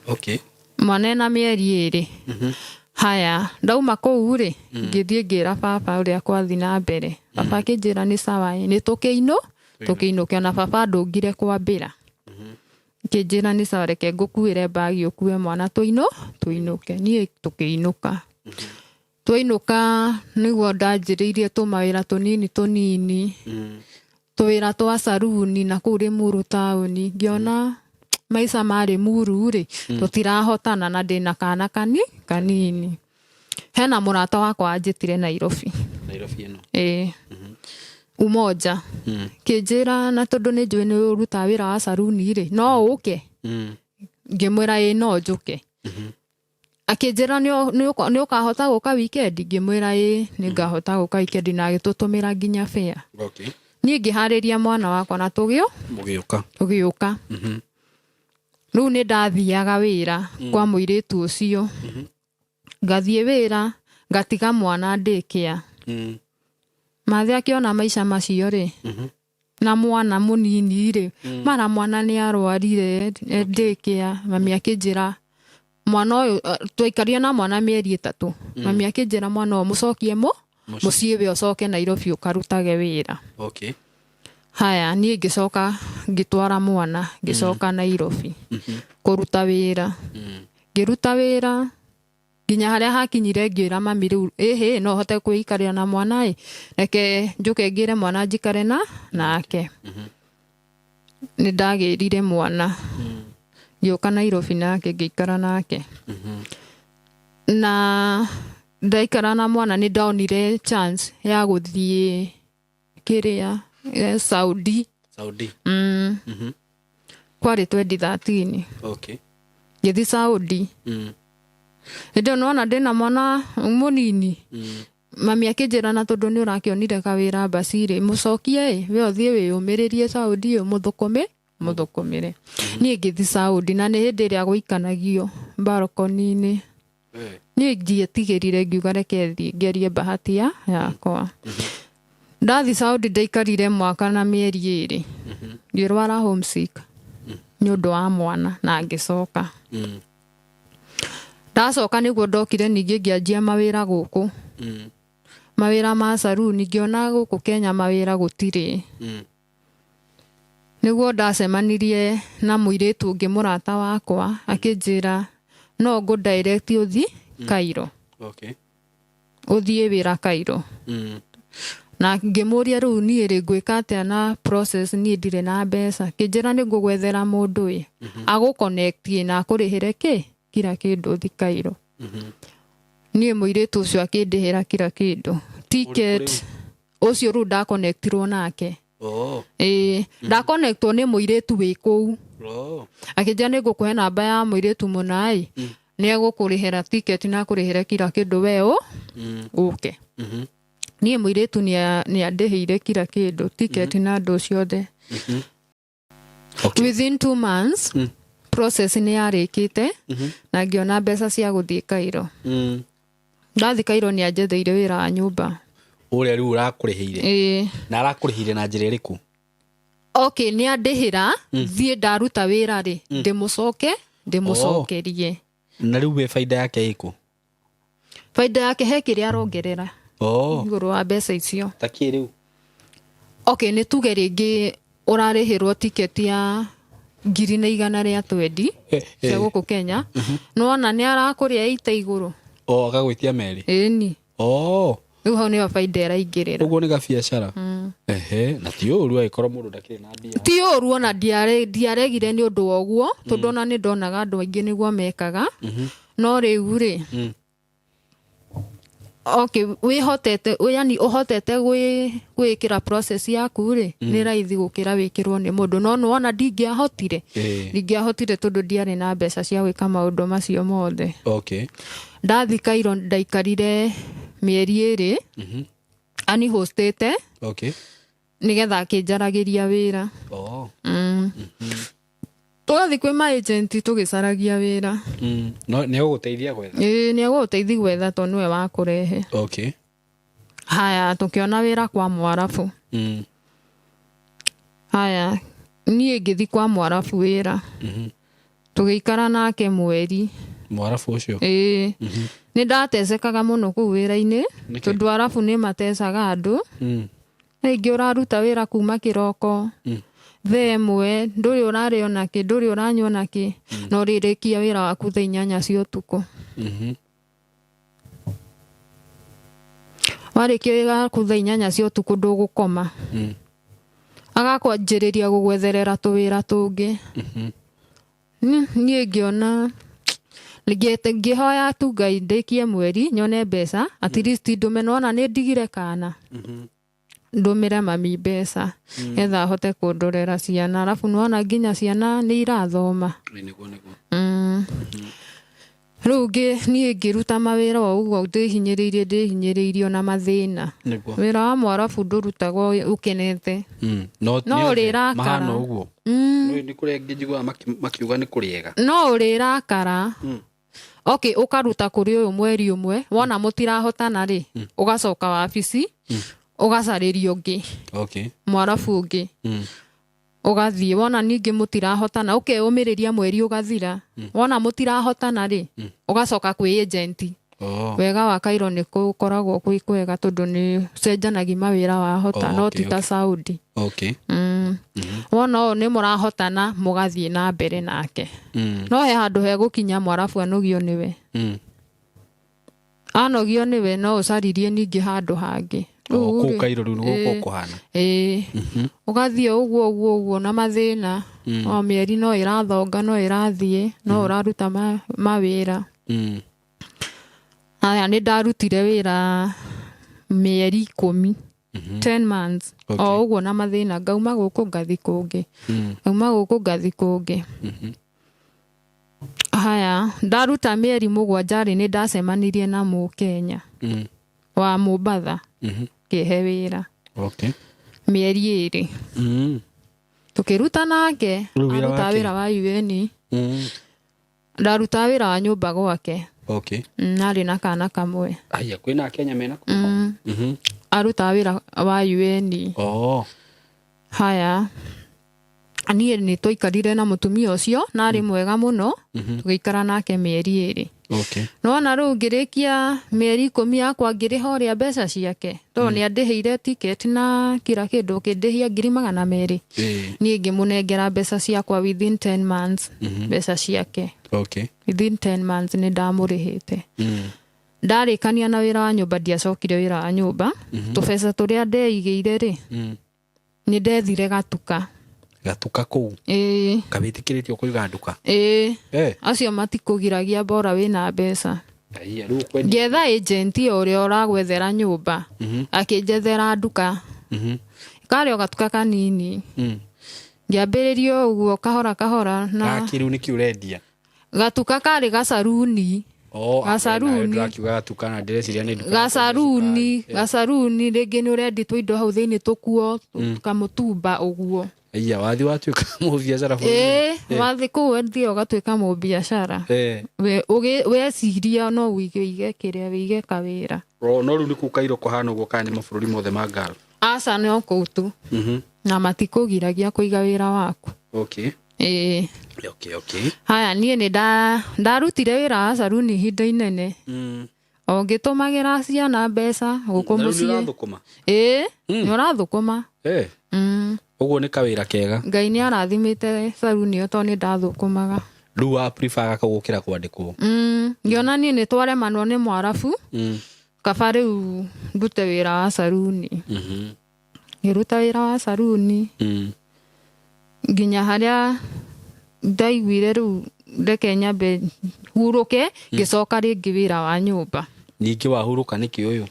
2 mwana na mieri 2 haya ndauma kuu ri ngithie ngira baba uria kwathi na mbere baba akinjira ni sawa ni tukiinuke na baba ndungire kwambira kinjira ni sawa reke ngukuire bagi ukue mwana tuinuke nie tukiinuka twinuka niguo ndanjiriirie tumawira tunini twira twa saruni na kuu Limuru tauni ngiona maisha ma Limuru ri tutirahotana na ndina kana kanini hena murata wakwa anjitire Nairobi ino umoja kinjira na tondu ni njui ni uruta wira wa saruni ri no uke ngimwira no njuke akinjira ni ukahota guka weekend ngimwira ni ngahota guka weekend na agitutumira nginya fare ni ngihariria mwana wakwa na tugiuka riu ni ndathiaga wira kwa muiritu ucio ngathie wira ngatiga mwana ndikia mathi akiona maisha macio ri na mwana munini ri mara mwana ni arwarire ndikia mami akinjira mwana uyu twaikaria na mwana mieri 3 mami akinjira mwana uyu mucokie mucii we ucoke Nairobi ukarutage wira haya ni ngicoka ngitwara mwana ngicoka Nairobi kuruta wira ngiruta wira nginya haria hakinyire ngira mami riu no hote kwikarira na mwana reke njuke ngire mwana njikare nake ni ndagirire mwana ngioka Nairobi nake ngikara nake na ndaikara na mwana ni ndaonire chance ya guthie kiria Saudi kwari 2013 okay ngithi Saudi ndio nona ndina mwana munini mami akijirana tondu ni urakionire kawira basire mucokie we othie wiyumiririe Saudi muthukumire ni ngithi Saudi na ni hindi ria guikanagio balcony-ini ni ngietigirire ngiuga reke ngerie bahati yakwa ndathi Saudi ndaikarire mwaka na mieri 2 ngirwara homesick ni undu wa mwana na ngicoka ndacoka niguo ndokire ningi ngianjia mawira guku mawira ma saruni ngiona guku Kenya mawira gutiri niguo ndacemanirie na muiritu ungi murata wakwa akinjira no go direct uthi Cairo okay uthie wira Cairo na ngimuria riu ni ri gwika atia na process ni ndire na mbeca kinjira ni ngugwethera mundu agu connect na kurihire kira kindu uthi Cairo ni muiritu ucio akindihira kira kindu ticket ucio ru nda connectirwo nake nda connectwo ni muiritu wi kuu akijia ni ngukuhe namba ya muiritu munai ni agukurihira ticket na kurihira kira kindu weo uke ni muiritu ni andihire kira kindu ticket na ndu ciothe within 2 months process ni yarikite na ngiona mbeca cia guthie Cairo ndathi Cairo ni anjetheire wira wa nyumba uria riu urakurihire na arakurihire na njira iriku okay ni andihira thie ndaruta wira ri ndimucokerie na riu we faida yake iku faida yake he kiria arongerera iguru wa mbeca icio taki riu okay ni tuge ringi urarihirwo ticket ya 120 cia guku Kenya no ona ni arakuria ita iguru agagwitia meri ni riu hau ni faida iraingirira uguo ni gabiacara na ti uru aikorwo mundu ndakiri na mbia ti uru ona ndiaregire ni undu woguo tondu ona ni ndonaga andu aingi niguo mekaga no riu ri okay wihotete yani uhotete gwikira process yaku ri ni raithi gukira wikirwo ni mundu no wona ndingiahotire tondu ndiari na mbeca cia gwika maundu macio mothe okay ndathi Cairo ndaikarire mieri 2 ani hostete okay nigetha akinjaragiria wira tugathi kwi ma agent tugicaragia wira no ni uguteithia gwetha ni uguteithia gwetha to niwe wa kurehe okay haya tukiona wira kwa Mwarabu haya ni ngithi kwa Mwarabu wira tugiikara nake mweri Mwarabu ucio ni ndatecekaga muno ku wira-ini tondu Arabu ni matecaga andu ingi uraruta wira kuma kiroko themwe nduri urario naki nduri uranywa naki no ririkia wira waku thaa 8 cia utuku warikia wira waku thaa 8 cia utuku ndugukoma agakwanjiriria gugwetherera tuwira tungi ni ngiona ngihoya tu Ngai ndikie mweri nyone mbeca at least ndumenona ni ndigire kana ndumire mami mbeca etha hote kundorera ciana alafu nona nginya ciana ni irathoma riu ni ngiruta mawira o uguo ndihinyiriirio na mathina wira wa Mwarabu ndurutagwo ukenete no urirakara uguo ni kuria ngijigwa makiuga ni kuriega no urirakara okay ukaruta kuri uyu mweri umwe wona mutirahotana ri ugacoka wabici ugacaririo ungi okay Mwarabu ungi ugathie wona ningi mutirahotana ukeyumiriria mweri ugathira wona mutirahotana ri ugacoka kwi agent wega wa Cairo ni kukoragwo kwi kwega tondu ni cenjanagi mawira wa hota no tita Saudi okay wona ni murahotana mugathie na mbere nake no he handu he gukinya Mwarabu anugio niwe anogio niwe no ucaririe ningi handu hangi kuu Kairo riu niguo kuhana ugathie uguo na mathina o mieri no irathonga no irathie no uraruta mawira aya ni ndarutire wira mieri 10 10 months o uguo na mathina ngauma guku ngathi kungi ngauma guku ngathi kungi haya ndaruta mieri 7 ni ndacemanirie na Mukenya wa Mombasa kihe wira mieri 2 tukiruta nake aruta wira wa UN ndaruta wira wa nyumba gwake nari na kana kamwe aya kwina Kenya mena aruta wira wa UN haya ani ni toikarire na mutumia ucio nari mwega muno tugiikara nake mieri 2 no na ru ngirikia mieri 10 yakwa ngirihoria mbeca ciake to ni andiheire ticket na kira kindu kindihia 200 ni ngimunengera mbeca ciakwa within 10 months mbeca ciake within 10 months ni ndamurihite ndarikania na wira wa nyumba ndiacokire wira wa nyumba tubesa turia ndeigire ri ni ndethire gatuka kuu kabitikiritie kuiga nduka acio matikugiragia bora wina mbeca ngetha agent uria uragwethera nyumba akinjethera nduka kari o gatuka kanini ngiambiririo uguo kahora na akiru niki urendia gatuka kari gasaruni gasaruni rĩngĩ nĩ ũrenditwo indo hau thĩinĩ tũkuo kamutumba ũguo iya wathi watuĩka mũbiacara wathi kũu wendia ũgatuĩka mũbiacara weciria no wĩige kĩrĩa wĩige kawĩra no rĩu nĩ kũu Kairo kũhana ũguo kana nĩ mabũrũri mothe ma Gulf aca no kũu tu na matikũgiragia kũiga wĩra waku haya niĩ nĩ ndarutire wĩra wa saruni ihinda inene o ngĩtũmagĩra ciana mbeca gũkũ mũciĩ nĩ ũrathũkũma ũguo nĩ kawĩra kega Ngai nĩ arathimĩte saruni ĩyo tondũ nĩ ndathũkũmaga rĩu wa prefer gũkĩra kwandĩkwo ngĩona niĩ nĩ twaremanwo nĩ Mwarabu kaba rĩu ndute wĩra wa saruni ngĩruta wĩra wa saruni nginya harĩa ndaiguire rĩu ndeke nyambe hurũke ngĩcoka rĩngĩ wĩra wa nyũmba ningĩ wahurũka nĩkĩ ũyũ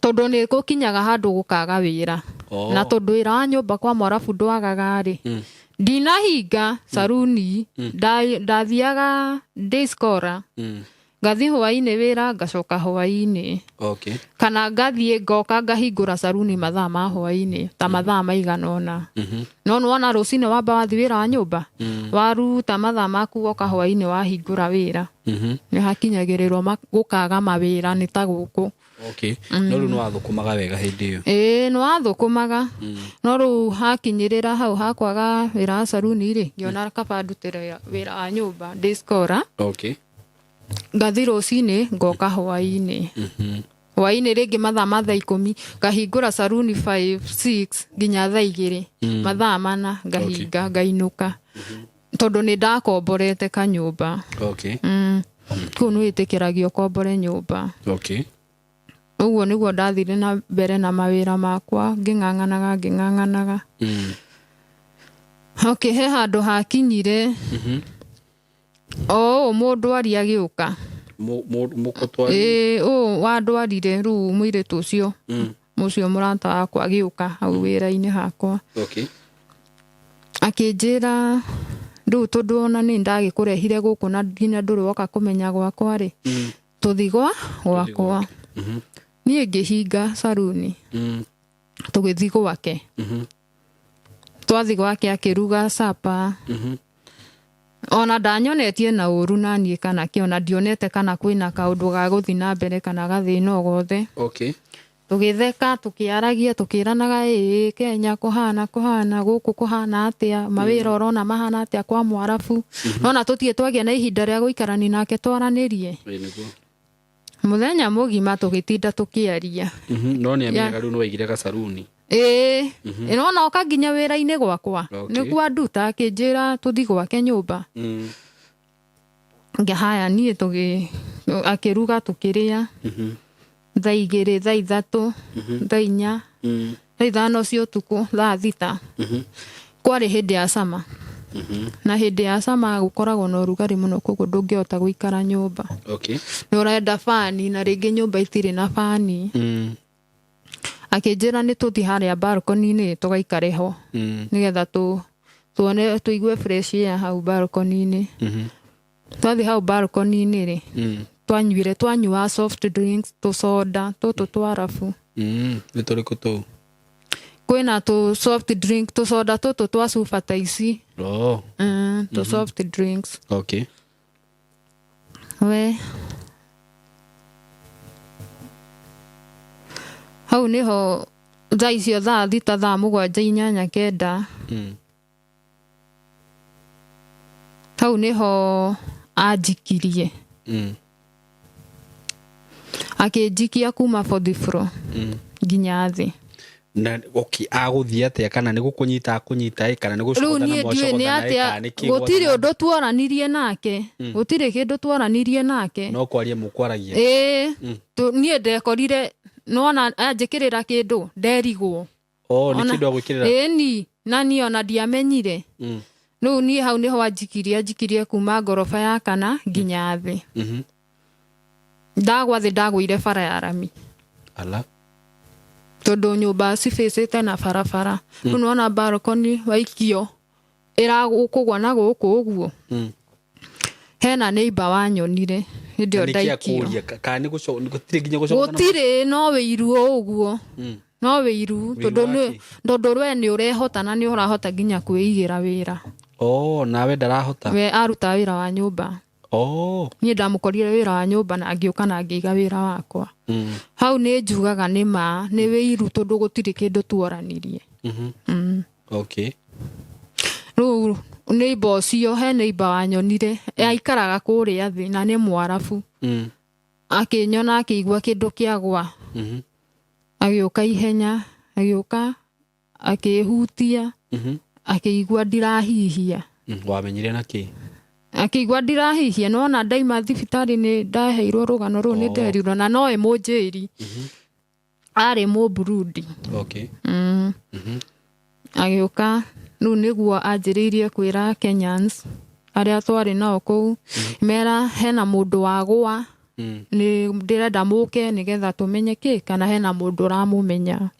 tondũ nĩ gũkinyaga handũ gũkaga wĩra na tondũ wĩra wa nyũmba kwa Mwarabu ndwagaga rĩ ndinahinga saruni ndathiaga day scorer ngathi hwainĩ wĩra ngacoka hwainĩ kana ngathiĩ ngoka ngahingũra saruni mathaa ma hwainĩ ta mathaa maigana ũna no nĩwona rũcinĩ wamba wathi wĩra wa nyũmba waruta mathaa maku woka hwainĩ wahingũra wĩra nĩ hakinyagĩrĩrwo gũkaga mawĩra nĩ ta gũkũ no rĩu nĩ wathũkũmaga wega hĩndĩ ĩyo nĩ wathũkũmaga no rĩu hakinyĩrĩra hau hakwaga wĩra wa saruni rĩ ngĩona kaba ndutĩre wĩra wa nyũmba day scorer ngathi rũcinĩ ngoka hwainĩ hwainĩ rĩngĩ mathaa ma thaa 10 ngahingũra saruni 5-6 nginya thaa 2 mathaa mana ngahinga ngainũka tondũ nĩ ndakomborete kanyũmba kũu nĩ wĩtĩkĩragio ũkombore nyũmba ũguo nĩguo ndathire na mbere na mawĩra makwa ngĩng'ang'anaga he handũ hakinyire mũndwari agĩũka wandwarire rĩu mũirĩtu ũcio mũrata wakwa agĩũka hau wĩra-inĩ hakwa akĩnjĩra rĩu tondũ ona nĩ ndagĩkũrehire gũkũ na nginya ndũrĩ woka kũmenya gwakwa rĩ tũthi gwakwa niĩ ngĩhinga saruni tũgĩthi gwake twathi gwake akĩruga capa ona ndanyonetie na ũru na niĩ kana kĩona ndionete kana kwĩna kaũndũ ga gũthi na mbere kana gathĩna o gothe tũgĩtheka tũkĩaragia tũkĩranaga Kenya kũhana gũkũ kũhana atĩa mawĩra ũrona mahana atĩa kwa Mwarabu nona tũtiĩ twagĩa na ihinda rĩa gũikarania nake twaranĩrie mũthenya mũgima tũgĩtinda tũkĩaria no nĩ amenyaga rĩu nĩ waigire gasaruni nona oka nginya wĩra-inĩ gwakwa nĩguo anduta akĩnjĩra tũthi gwake nyũmba haya niĩ akiruga tukiria thaa 2 thaa 3 thaa 4 thaa 5 cia utuku thaa 6 kwari hindi ya sama na hindi ya sama gukoragwo na urugari muno koguo ndungihota guikara nyumba ni urenda fani na ringi nyumba itiri na fani akinjira ni tuthi haria balcony ni tugaikare ho nigetha tuone tuigue fresh air hau balcony ni twathi hau balcony ni ri twanyua soft drinks soda twarafu ni turiku tu kwina soft drink soda twa super taisi soft drinks we hau niho thaa icio thaa 6 thaa 7 8 9 hau niho ajikirie akinjikia kuma 4th floor nginya thi na aguthie atia kana ni gukunyita akunyita kana ni gucogana moco gutiri undu tworanirie nake gutiri kindu tworanirie nake no kwaria mukwaragia nie ndekorire nona anjikirira kindu nderigwo ni kindu agwikirira ni nani ona ndiamenyire no ni hau niho anjikirie kuma gorofa ya kana nginya thi ndagwa thi ndagwire bara ya rami ala tondu nyumba cifacite na barabara nona balcony waikio iragukugwa na guku uguo hena neighbor wanyonire ndio ndaikio kana gutiri nginya gucogana gutiri no wiru uguo no wiru tondu rwe ni urehota na ni urahota nginya kwiigira wira nawe ndarahota we aruta wira wa nyumba ni ndamukorire wira wa nyumba na agiuka na ngiiga wira wakwa hau ni njugaga ni ma ni wiru tondu gutiri kindu tworanirie ru neighbor cio he neighbor wanyonire aikaraga kuria thi na ni mwarafu akinyona akigua kindu kiagwa agiuka ihenya agiuka akihutia akigua ndirahihia wamenyire naki akigua ndirahihia nona ndaima thibitari ni ndaheirwo rugano ru ni nderirwo na no emunjiri ari mu Burundi agiuka nu niguo anjiriirie kwira Kenyans aria twari nao kuu mera hena mundu wagwa ni ndirenda muke nigetha tumenye ki kana hena mundu ramumenya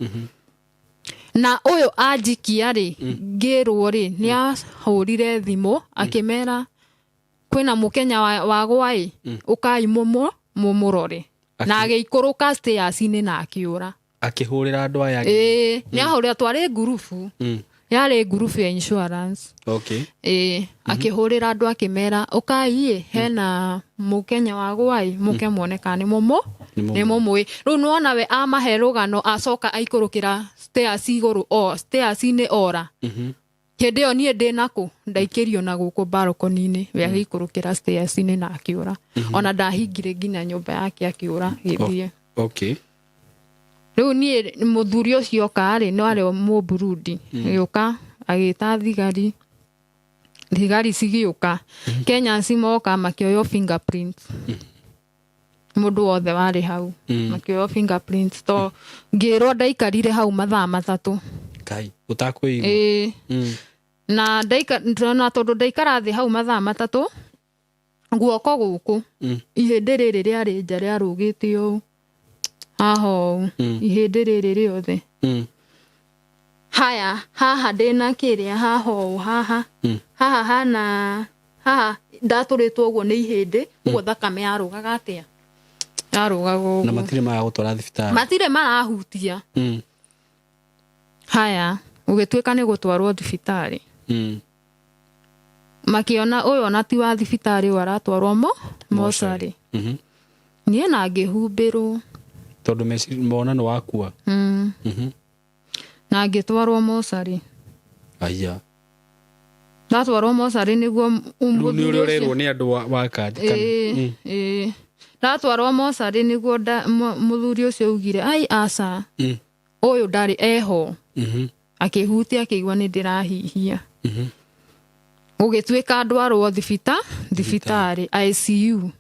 na uyu anjikia ri ngirwo ri ni ahurire thimu akimera kwina mukenya wagwa ukai mumurore na agiikuruka stairs ni na akiura akihurira andu aya ni ahurira twari gurufu yari gurufu ya insurance akihurira andu akimera ukai hena mukenya wagwa muke muoneka ni mumwe ru nuona we amahe rugano acoka aikurukira stairs iguru stairs ni ora hindi yo nie ndinaku ndaikirio na guku balcony ni we agikurukira stairs ni na akiura ona ndahingire nginya nyumba yake akiura githie riu nie muthuri ucio kari no ari mu Burundi yuka agita thigari cigiuka Kenya simoka makioyo fingerprints mundu wothe wari hau makioyo fingerprints to ngirwo ndaikarire hau mathaa 3 kai utakwigwa na ndona tondu ndaikara thi hau mathaa 3 guoko guku ihindi riri riari nja riarugite u aho ihindi riri riothe haya haha ndina kiria haha hana ndaturitwo uguo ni ihindi uguo thakame yarugaga atia yarugaga na matire ma gutwara thibitari matire marahutia haya ugituika ni gutwarwo thibitari makiona uyu ona ti wa thibitari waratwarwo mochari nie na ngihumbirwo tondu mona no wakua na ngitwarwo mochari aya ndatwarwo mochari niguo umuthuri urerwo ni andu wa kandi kana ndatwarwo mochari niguo muthuri ucio ugire ai aca uyu ndari eho akihutia akigwa ni ndirahihia ugituika ndwarwo thibitari ICU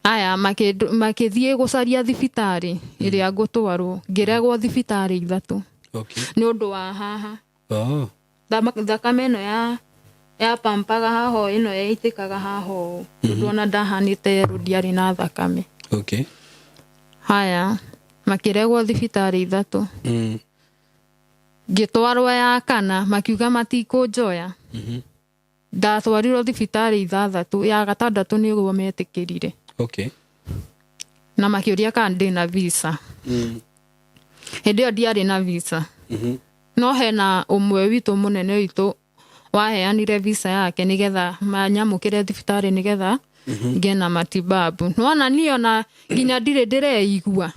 aya makithie gucaria thibitari iria ngutwarwo ngiregwo thibitari 3 Okay. ni undu wa haha Oh. thakame no ya pampaga haho ino yaitikaga haho ndona ndahanite rudiari na thakame. Okay. Haya makiregwo thibitari 3 ngitwarwo ya kana makiuga matikunjoya ndatwarirwo thibitari 6 ya gatandatu ni guo metikirire. Okay. Na makiuria kana ndina visa hindi yo ndiari na visa no hena umwe witu munene witu waheanire visa yake nigetha manyamukire thibitari nigetha ngena matibabu nona niyo na nginya ndire ndireigua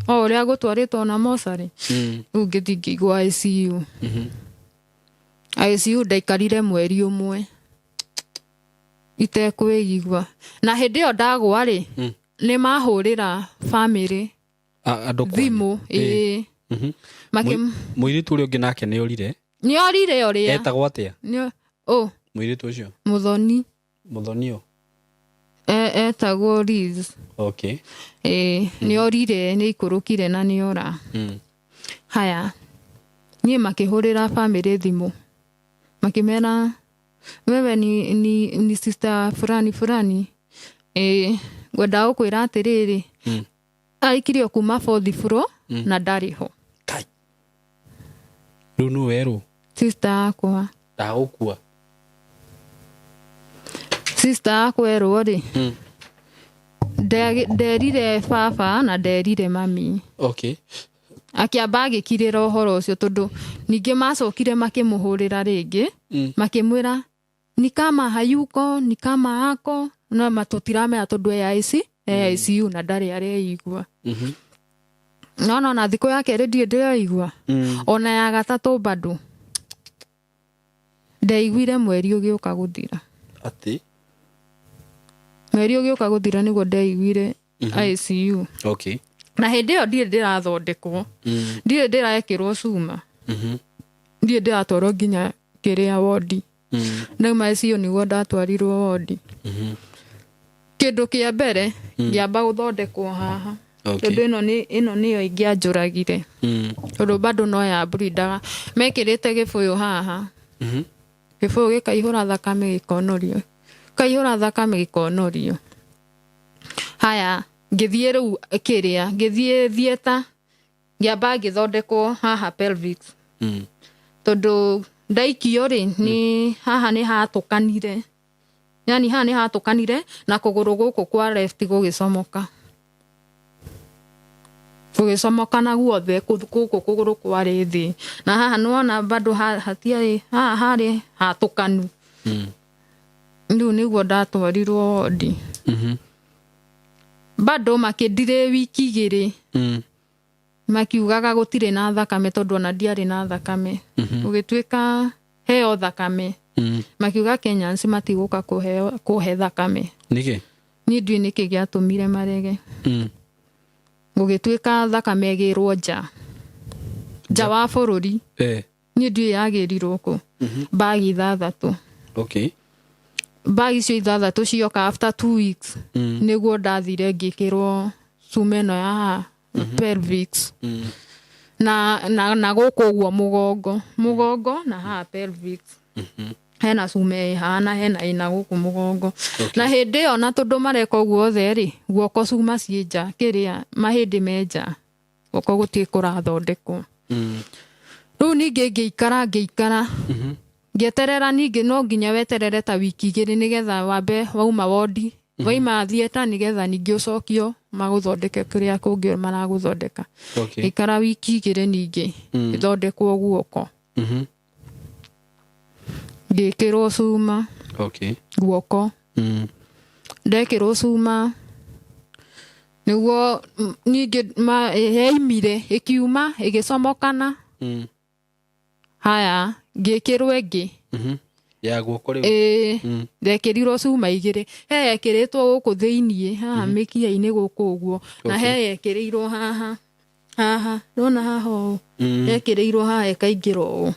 o uria gutwaritwo na mosari ungithingigwa ICU ICU ndaikarire mweri umwe itekwigua na hindi yo ndagwa ri ni mahurira family thimu muiritu uria ungi nake ni orire uria etagwo atia muiritu ucio muthoni etagwo Liz. Okay. Ni orire ni ikurukire na ni ora. Haya nie makihurira family thimu makimera wewe ni sister fulani gwenda ukwira atiriri aikirio kuma 4th floor na ndariho kai riu nu weru sister akwa ndagukua sister akwerwo ri nderire baba na nderire mami. Okay. Akiamba agikirira uhoro ucio tondu ningi macokire makimuhurira ringi makimwira ni kama hayuko ni kama ako no matutirame tondu ICU na ndari areigua no na thiku yake redio ndeigua ona ya gatatu bado ndeiguire mweri ugiuka guthira ati mweri ugiuka guthira niguo ndeiguire ICU. Okay. Na hindi yo ndire ndirathondekwo ndire ndirekirwo cuma ndire ndiratwarwo nginya kiria wodi na ICU niguo ndatwarirwo wodi. Kindu kia mbere ngiamba guthondekwo haha tondu ino niyo ingianjuragire tondu bado no ya brindaga mekirite gibuyu haha gibuyu gikaihura thakame gikonorio kaihura thakame gikonorio. Haya ngithie riu kiria ngithie thieta ngiamba ngithondekwo haha pelvic tondu ndaikio ri ni haha ni hatukanire yani haha ni hatukanire na kuguru guku kwa left gugicomoka na guothe guku kuguru kwari thi na haha nuona bado hatiari haha hari hatukanu ndu niguo ndatwarirwo wodi bado makindire wiki igiri makiugaga gutire na thakame tondu ona ndiari na thakame ugituika heo thakame makiuga Kenyans matiguka kuhe thakame niki ni ndui niki giatumire marege gugituika thakame girwo nja wa bururi ni ndui yagirirwo ku bagi 6. Okay. Bagi cio 6 cioka after 2 weeks niguo ndathire ngikirwo cumeno ya pelvic na guku guo mugongo na ha pelvic hena cume hana hena ina guku mugongo. Na hindi yo na tondu mareka guo theri guoko cuma cienja kiria mahindi menja guoko gutie kurathondekwo riu ningi ngiikara ngeterera ningi no nginya weterere ta wiki 2 nigetha wambe wauma wodi waima thieta nigetha ningi ucokio maguthondeke kiria kungi maraguthondeka. Ikara wiki 2 ningi ithondekwo guoko ngikirwo cuma guoko ndekirwo cuma niguo ningi yaimire ikiuma igicomokana. Haya ngikirwo ingi ya guoko riu ndekirirwo cuma 2 he ekiritwo guku thiini haha mikia-ini guku uguo na he ekirirwo haha rona haha ekirirwo haha ekaingirwo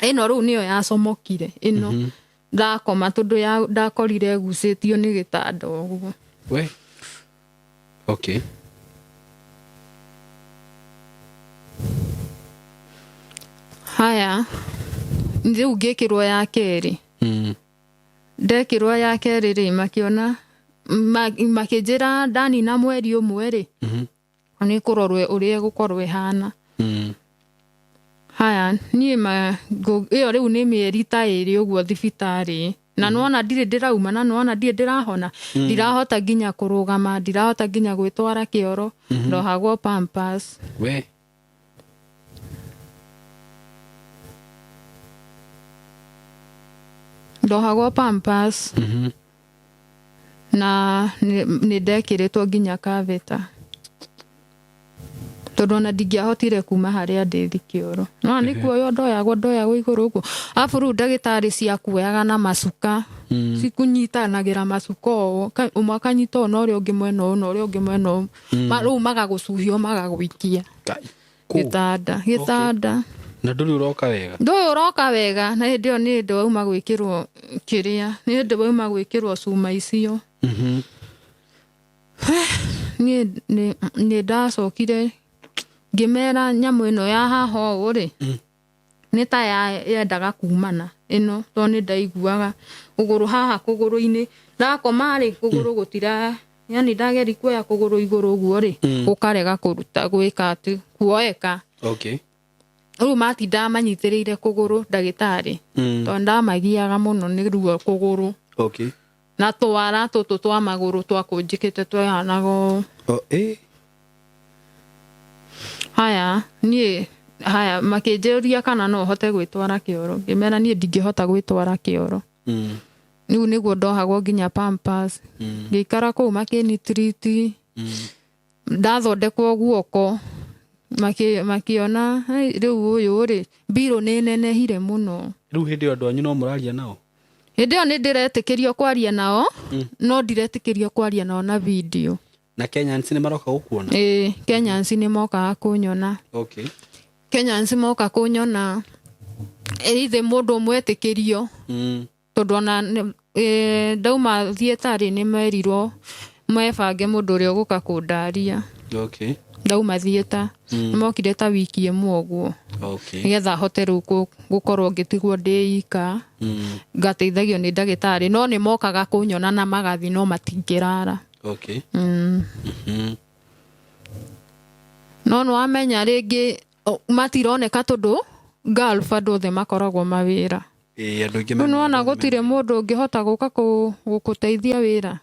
ino riu niyo yacomokire ino ndakoma tondu ndakorire gucitio ni gitanda uguo Okay. Haya rĩu ngĩkĩrwo ya kerĩ ndekĩrwo ya kerĩ rĩ makiona makĩnjĩra ndanina mweri ũmwe rĩ nĩ kũrorwo ũrĩa gũkorwo ĩhana. Haya niĩ ĩyo rĩu nĩ mĩeri ta ĩrĩ ũguo thibitarĩ na nĩwona ndirĩ ndĩrauma na nĩwona ndirĩ ndĩrahona ndirahota nginya kũrũgama ndirahota nginya gwĩtwara kĩoro ndohagwo pampers. We ndohagwo pampers na nĩ ndekĩrĩtwo nginya kaveta tondũ ona ndingĩahotire kuma harĩa ndĩthi kĩoro no nĩ kuoywo ndoyagwo igũrũ ũguo arabu rĩu ndagĩtarĩ ciakuoyaga na macuka cikunyitanagĩra macuka ũũ ũmwe akanyita ũũ na ũrĩa ũngĩ mwena ũũ na ũrĩa ũngĩ mwena ũũ rĩu magagũcuhia magagũikia gĩtanda na ndũrĩ ũroka wega ũroka wega na hĩndĩ ĩyo nĩ hĩndĩ wauma gwĩkĩrwo kĩrĩa nĩ hĩndĩ wauma gwĩkĩrwo cuma icio. Niĩ nĩ ndacokire ngĩmera nyamũ ĩno ya haha ũũ rĩ nĩ ta yendaga kumana ĩno tondũ nĩ ndaiguaga kũgũrũ haha kũgũrũ-inĩ ndakoma rĩ kũgũrũ gũtira yani ndageri kuoya kũgũrũ igũrũ ũguo rĩ gũkarega kũruta gwĩka atĩ kuoeka. Okay. Rĩu matindaga manyitĩrĩire kũgũrũ ndagĩtarĩ tondũ ndamagiaga mũno nĩ ruo kũgũrũ. Okay. Na twara tũtũ twa magũrũ twakũnjĩkĩte twehanaga ũũ. Haya niĩ makĩnjũria kana no hote gwĩtwara kĩoro ngĩmera niĩ ndingĩhota gwĩtwara kĩoro. Rĩu nĩguo ndohagwo nginya pampers ngĩikara kũu makĩnitreat ndathondekwo guoko makiona rĩu ũyũ rĩ mbirũ nĩ nenehire mũno. Rĩu hĩndĩ ĩyo andũ anyu no mũraria nao? Hĩndĩ ĩyo nĩ ndĩretĩkĩrio kwaria nao no ndiretĩkĩrio kwaria nao na video. Na Kenyans nĩ maroka gũkuona? Kenyans nĩ mokaga kũnyona. Okay. Kenyans moka kũnyona ithe mũndũ mwetĩkĩrio tondũ ona ndauma thiĩtarĩ nĩ merirwo mebange mũndũ ũrĩa ũgũka kũndaria. Okay. Ndauma thiĩta nĩ mokire ta wiki ĩmwe ũguo nĩgetha hote rĩu gũkorwo ngĩtigwo ndĩ ika ngateithagio nĩ ndagĩtarĩ no nĩ mokaga kũnyona na magathi no matingĩrara. Okay. No nĩwamenya rĩngĩ matironeka tondũ Gulf andũ othe makoragwo mawĩra. Rĩu nĩwona gũtirĩ mũndũ ũngĩhota gũka gũgũteithia wĩra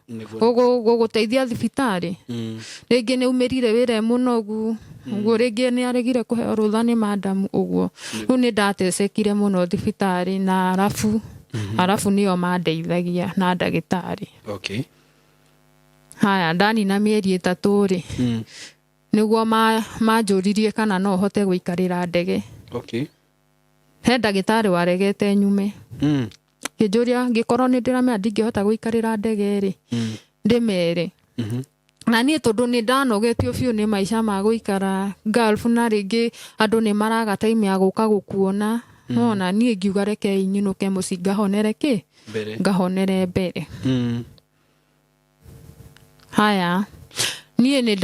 gũgũteithia thibitarĩ rĩngĩ nĩ umĩrire wĩra mũnogu ũguo rĩngĩ nĩ aregire kũheo rũtha nĩ madamu ũguo. Rĩu nĩ ndatecekire mũno thibitarĩ na arabu nĩo mandeithagia na ndagĩtarĩ. Okay. Haya ndanina mĩeri 3 rĩ nĩguo manjũririe kana no hote gũikarĩra ndege. Okay. He ndagĩtarĩ waregete nyume kĩnjũria ngĩkorwo nĩ ndĩramenya ndingĩhota gũikarĩra ndege rĩ ndĩmere. Na niĩ tondũ nĩ ndanogetio biũ nĩ maica ma gũikara Gulf na rĩngĩ andũ nĩ maraga time ya gũka gũkuona nona niĩ ngiuga reke nyinũke mũciĩ ngahonere ngahonere mbere. Haya niĩ nĩ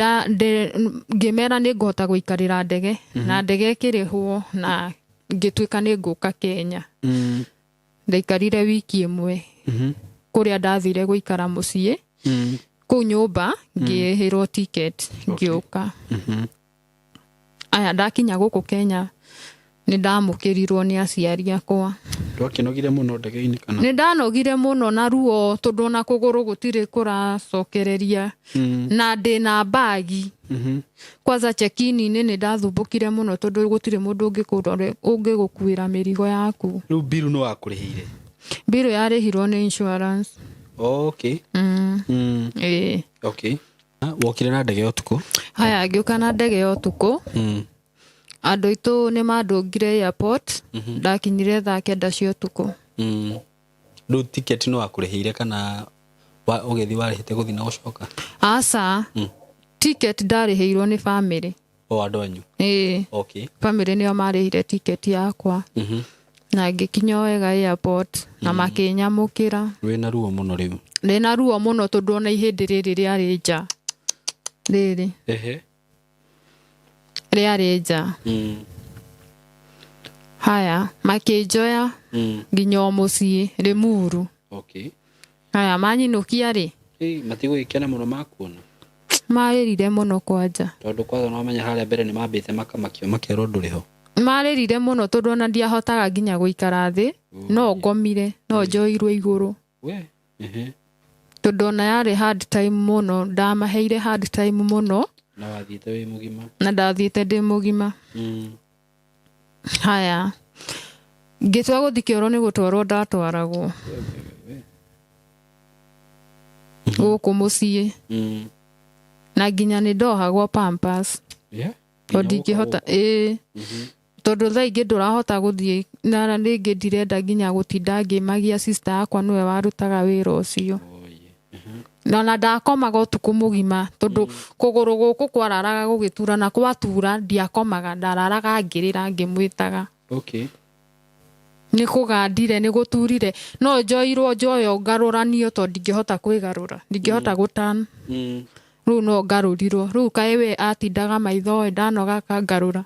ngĩmera nĩ ngũhota gũikarĩra ndege na ndege ĩkĩrĩhwo na ngĩtuĩka nĩ ngũka Kenya. Ndaikarire wiki ĩmwe kũrĩa ndathire gũikara mũciĩ kũu nyũmba ngĩhĩrwo ticket ngĩũka. Aya ndakinya gũkũ Kenya nĩ ndamũkĩrirwo nĩ aciari akwa. Ndwakĩnogire mũno ndege-inĩ kana? Nĩ ndanogire mũno na ruo tondũ na kũgũrũ gũtirĩ kũracokereria na ndĩ na bagi. Kwanza check-in-inĩ nĩ ndathumbũkire mũno tondũ gũtirĩ mũndũ ũngĩgũkuĩra mĩrigo yaku. Rĩu bill nĩ wakũrĩhire? Bill yarĩhirwo nĩ insurance. Okay. Okay. Wokire na ndege ya ũtukũ? Haya ngĩũka na ndege ya ũtukũ. Andũ aitũ nĩ mandũngire airport ndakinyire thaa 9 cia ũtukũ. Rĩu ticket nĩ wakũrĩhire kana ũgĩthiĩ warĩhĩte gũthiĩ na gũcoka? Aca ticket ndarĩhĩirwo nĩ family. Andũ anyu? Okay. Family nĩo marĩhire ticket yakwa. Na ngĩkinya wega airport na makĩnyamũkĩra. Wĩna ruo mũno rĩu? Ndĩna ruo mũno tondũ ona ihĩndĩ rĩrĩ rĩarĩ nja. rĩrĩ rĩarĩ nja. Haya makĩnjoya nginya o mũciĩ Limuru. Haya manyinũkia rĩ matigũgĩkena mũno makuona? Marĩrire mũno kwanja tondũ kwanza no menya harĩa mbere nĩ mambĩte makamakio makerwo ndũrĩ ho. Marĩrire mũno tondũ ona ndiahotaga nginya gũikara thĩ, no ngomire, no njoirwo igũrũ. Tondũ ona yarĩ hard time mũno, ndamaheire hard time mũno. Na wathiĩte wĩ mũgima? Na ndathiĩte ndĩ mũgima. Haya ngĩtua gũthiĩ kĩoro nĩ gũtwarwo ndatwaragwo gũkũ mũciĩ, na nginya nĩ ndohagwo pampers. Tondũ ndingĩhota tondũ thaa ingĩ ndũrahota gũthiĩ, na rĩngĩ ndirenda nginya gũtinda ngĩmagia sister yakwa nĩwe warutaga wĩra ũcio. Na ndakomaga ũtukũ mũgima tondũ kũgũrũ gũkũ kwararaga gũgĩtura, na kwatura ndiakomaga, ndararaga ngĩrĩra ngĩmwĩtaga. Nĩ kũgandire nĩ gũturire, no njoirwo njoyo ngarũranio tondũ ndingĩhota kwĩgarũra, ndingĩhota gũtana. Rĩu no ngarũrirwo, rĩu kaĩ we atindaga maitho ndanoga akangarũra,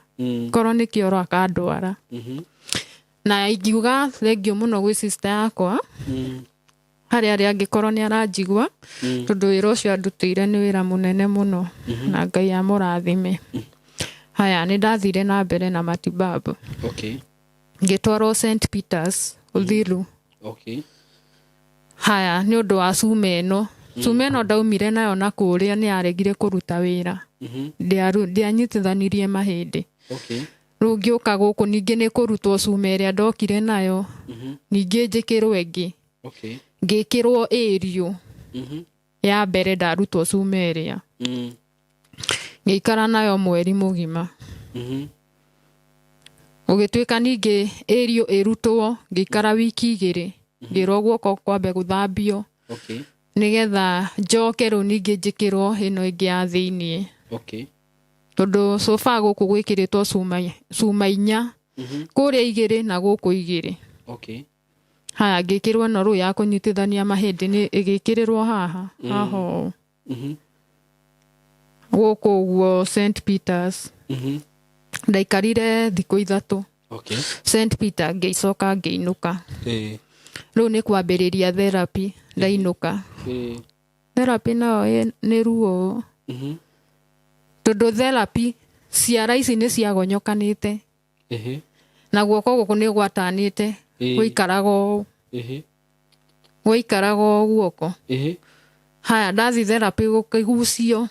korwo nĩ kĩoro akandwara. Na ingiuga thengio mũno gwĩ sister yakwa harĩa arĩa angĩkorwo nĩ aranjigua, tondũ wĩra ũcio andutĩire nĩ wĩra mũnene mũno, na Ngai amũrathime. Haya nĩ ndathire na mbere na matibabu. Ngĩtwarwo St Peters Uthiru. Haya nĩ ũndũ wa cuma ĩno. Cuma ĩno ndaumire nayo na kũrĩa nĩ yaregire kũruta wĩra, ndianyitithanirie mahĩndĩ. Rĩu ngĩũka gũkũ ningĩ nĩ kũrutwo cuma ĩrĩa ndokire nayo, ningĩ njĩkĩrwo ĩngĩ, ngĩkĩrwo ĩriũ ya mbere ndarutwo cuma ĩrĩa, ngĩikara nayo mweri mũgima. Gũgĩtuĩka ningĩ ĩriũ ĩrutwo, ngĩikara wiki 2, ngĩrwo guoko kwambe gũthambio nĩgetha njoke rĩu ningĩ njĩkĩrwo ĩno ĩngĩ ya thĩiniĩ. Tondũ sofa gũkũ gwĩkĩrĩtwo cuma 4, kũrĩa 2 na gũkũ 2. Haya ngĩkĩrwo ĩno rĩu ya kũnyitithania mahĩndĩ nĩ ĩgĩkĩrĩrwo haha ũũ gũkũ ũguo St Peters. Ndaikarire thikũ 3 St Peter, ngĩcoka ngĩinũka. Rĩu nĩ kwambĩrĩria therapy. Ndainũka therapy nayo nĩ ruo, tondũ therapy ciara ici nĩ ciagonyokanĩte na guoko gũkũ nĩ gwatanĩte, gũikaraga o guoko. Haya ndathiĩ therapy gũkĩgucio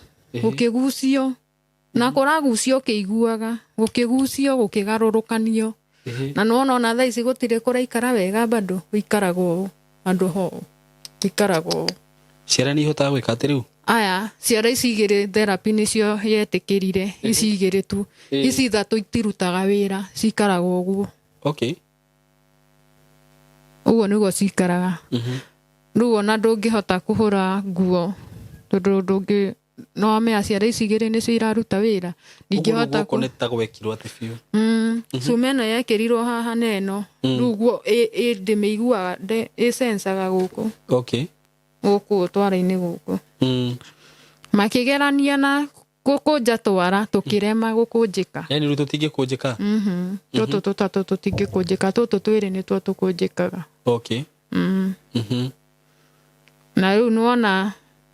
na kũragucio ũkĩiguaga, gũkĩgucio gũkĩgarũrũkanio, na nona ona thaa ici gũtirĩ kũraikara wega, bado gũikaragwo andũ ho gũikaragwo. Ciara nĩ ihotaga gwĩka atĩ rĩu? Aya ciara ici 2 therapy nĩcio yetĩkĩrire, ici 2 tu, ici 3 itirutaga wĩra, cikaragwo ũguo. Ũguo nĩguo cikaraga. Rĩu ona ndũngĩhota kũhũra nguo tondũ ndũngĩ, no mea ciara ici 2 nĩcio iraruta wĩra, ndingĩhota gwekirwo atĩ biũ. Cuma ĩno yekĩrirwo haha neno, rĩu guo ndĩmĩiguaga ĩcensaga gũkũ gũkũ twara-inĩ gũkũ. Makĩgerania na gũkũnja twara tũkĩrema gũkũnjĩka. Yani rĩu tũtingĩkũnjĩka? Tũtũ 3 tũtingĩkũnjĩka, tũtũ 2 nĩtuo tũkũnjĩkaga. Na rĩu nĩwona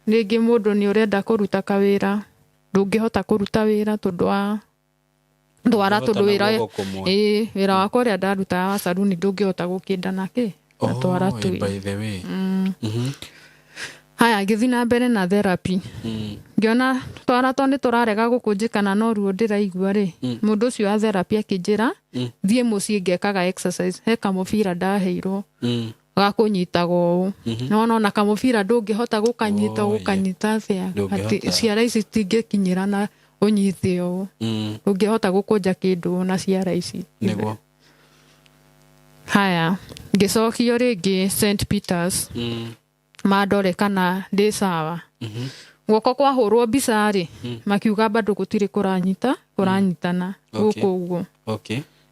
rĩngĩ mũndũ nĩ ũrenda kũruta kawĩra, ndũngĩhota kũruta wĩra tondũ wa ndwara, tondũ wĩra wakwa ũrĩa ndarutaga wa saruni ndũngĩhota gũkĩnda na twara tũi. Haya ngĩthiĩ na mbere na therapy, ngĩona twara to nĩ tũrarega gũkũnjĩkana no ruo ndĩraigua rĩ, mũndũ ũcio wa therapy akĩnjĩra thiĩ mũciĩ ngekaga exercise, he kamũbira ndaheirwo ga kũnyitaga ũũ, no na kamũbira ndũngĩhota gũkanyita atĩa, ciara ici citingĩkinyĩra na ũnyite ũũ, ndũngĩhota gũkũnja kĩndũ na ciara ici. Haya ngĩcokio rĩngĩ St Peters, mandore kana ndĩ sawa. Guoko kwahũrwo mbica rĩ, makiuga bado gũtirĩ kũranyitana gũkũ ũguo.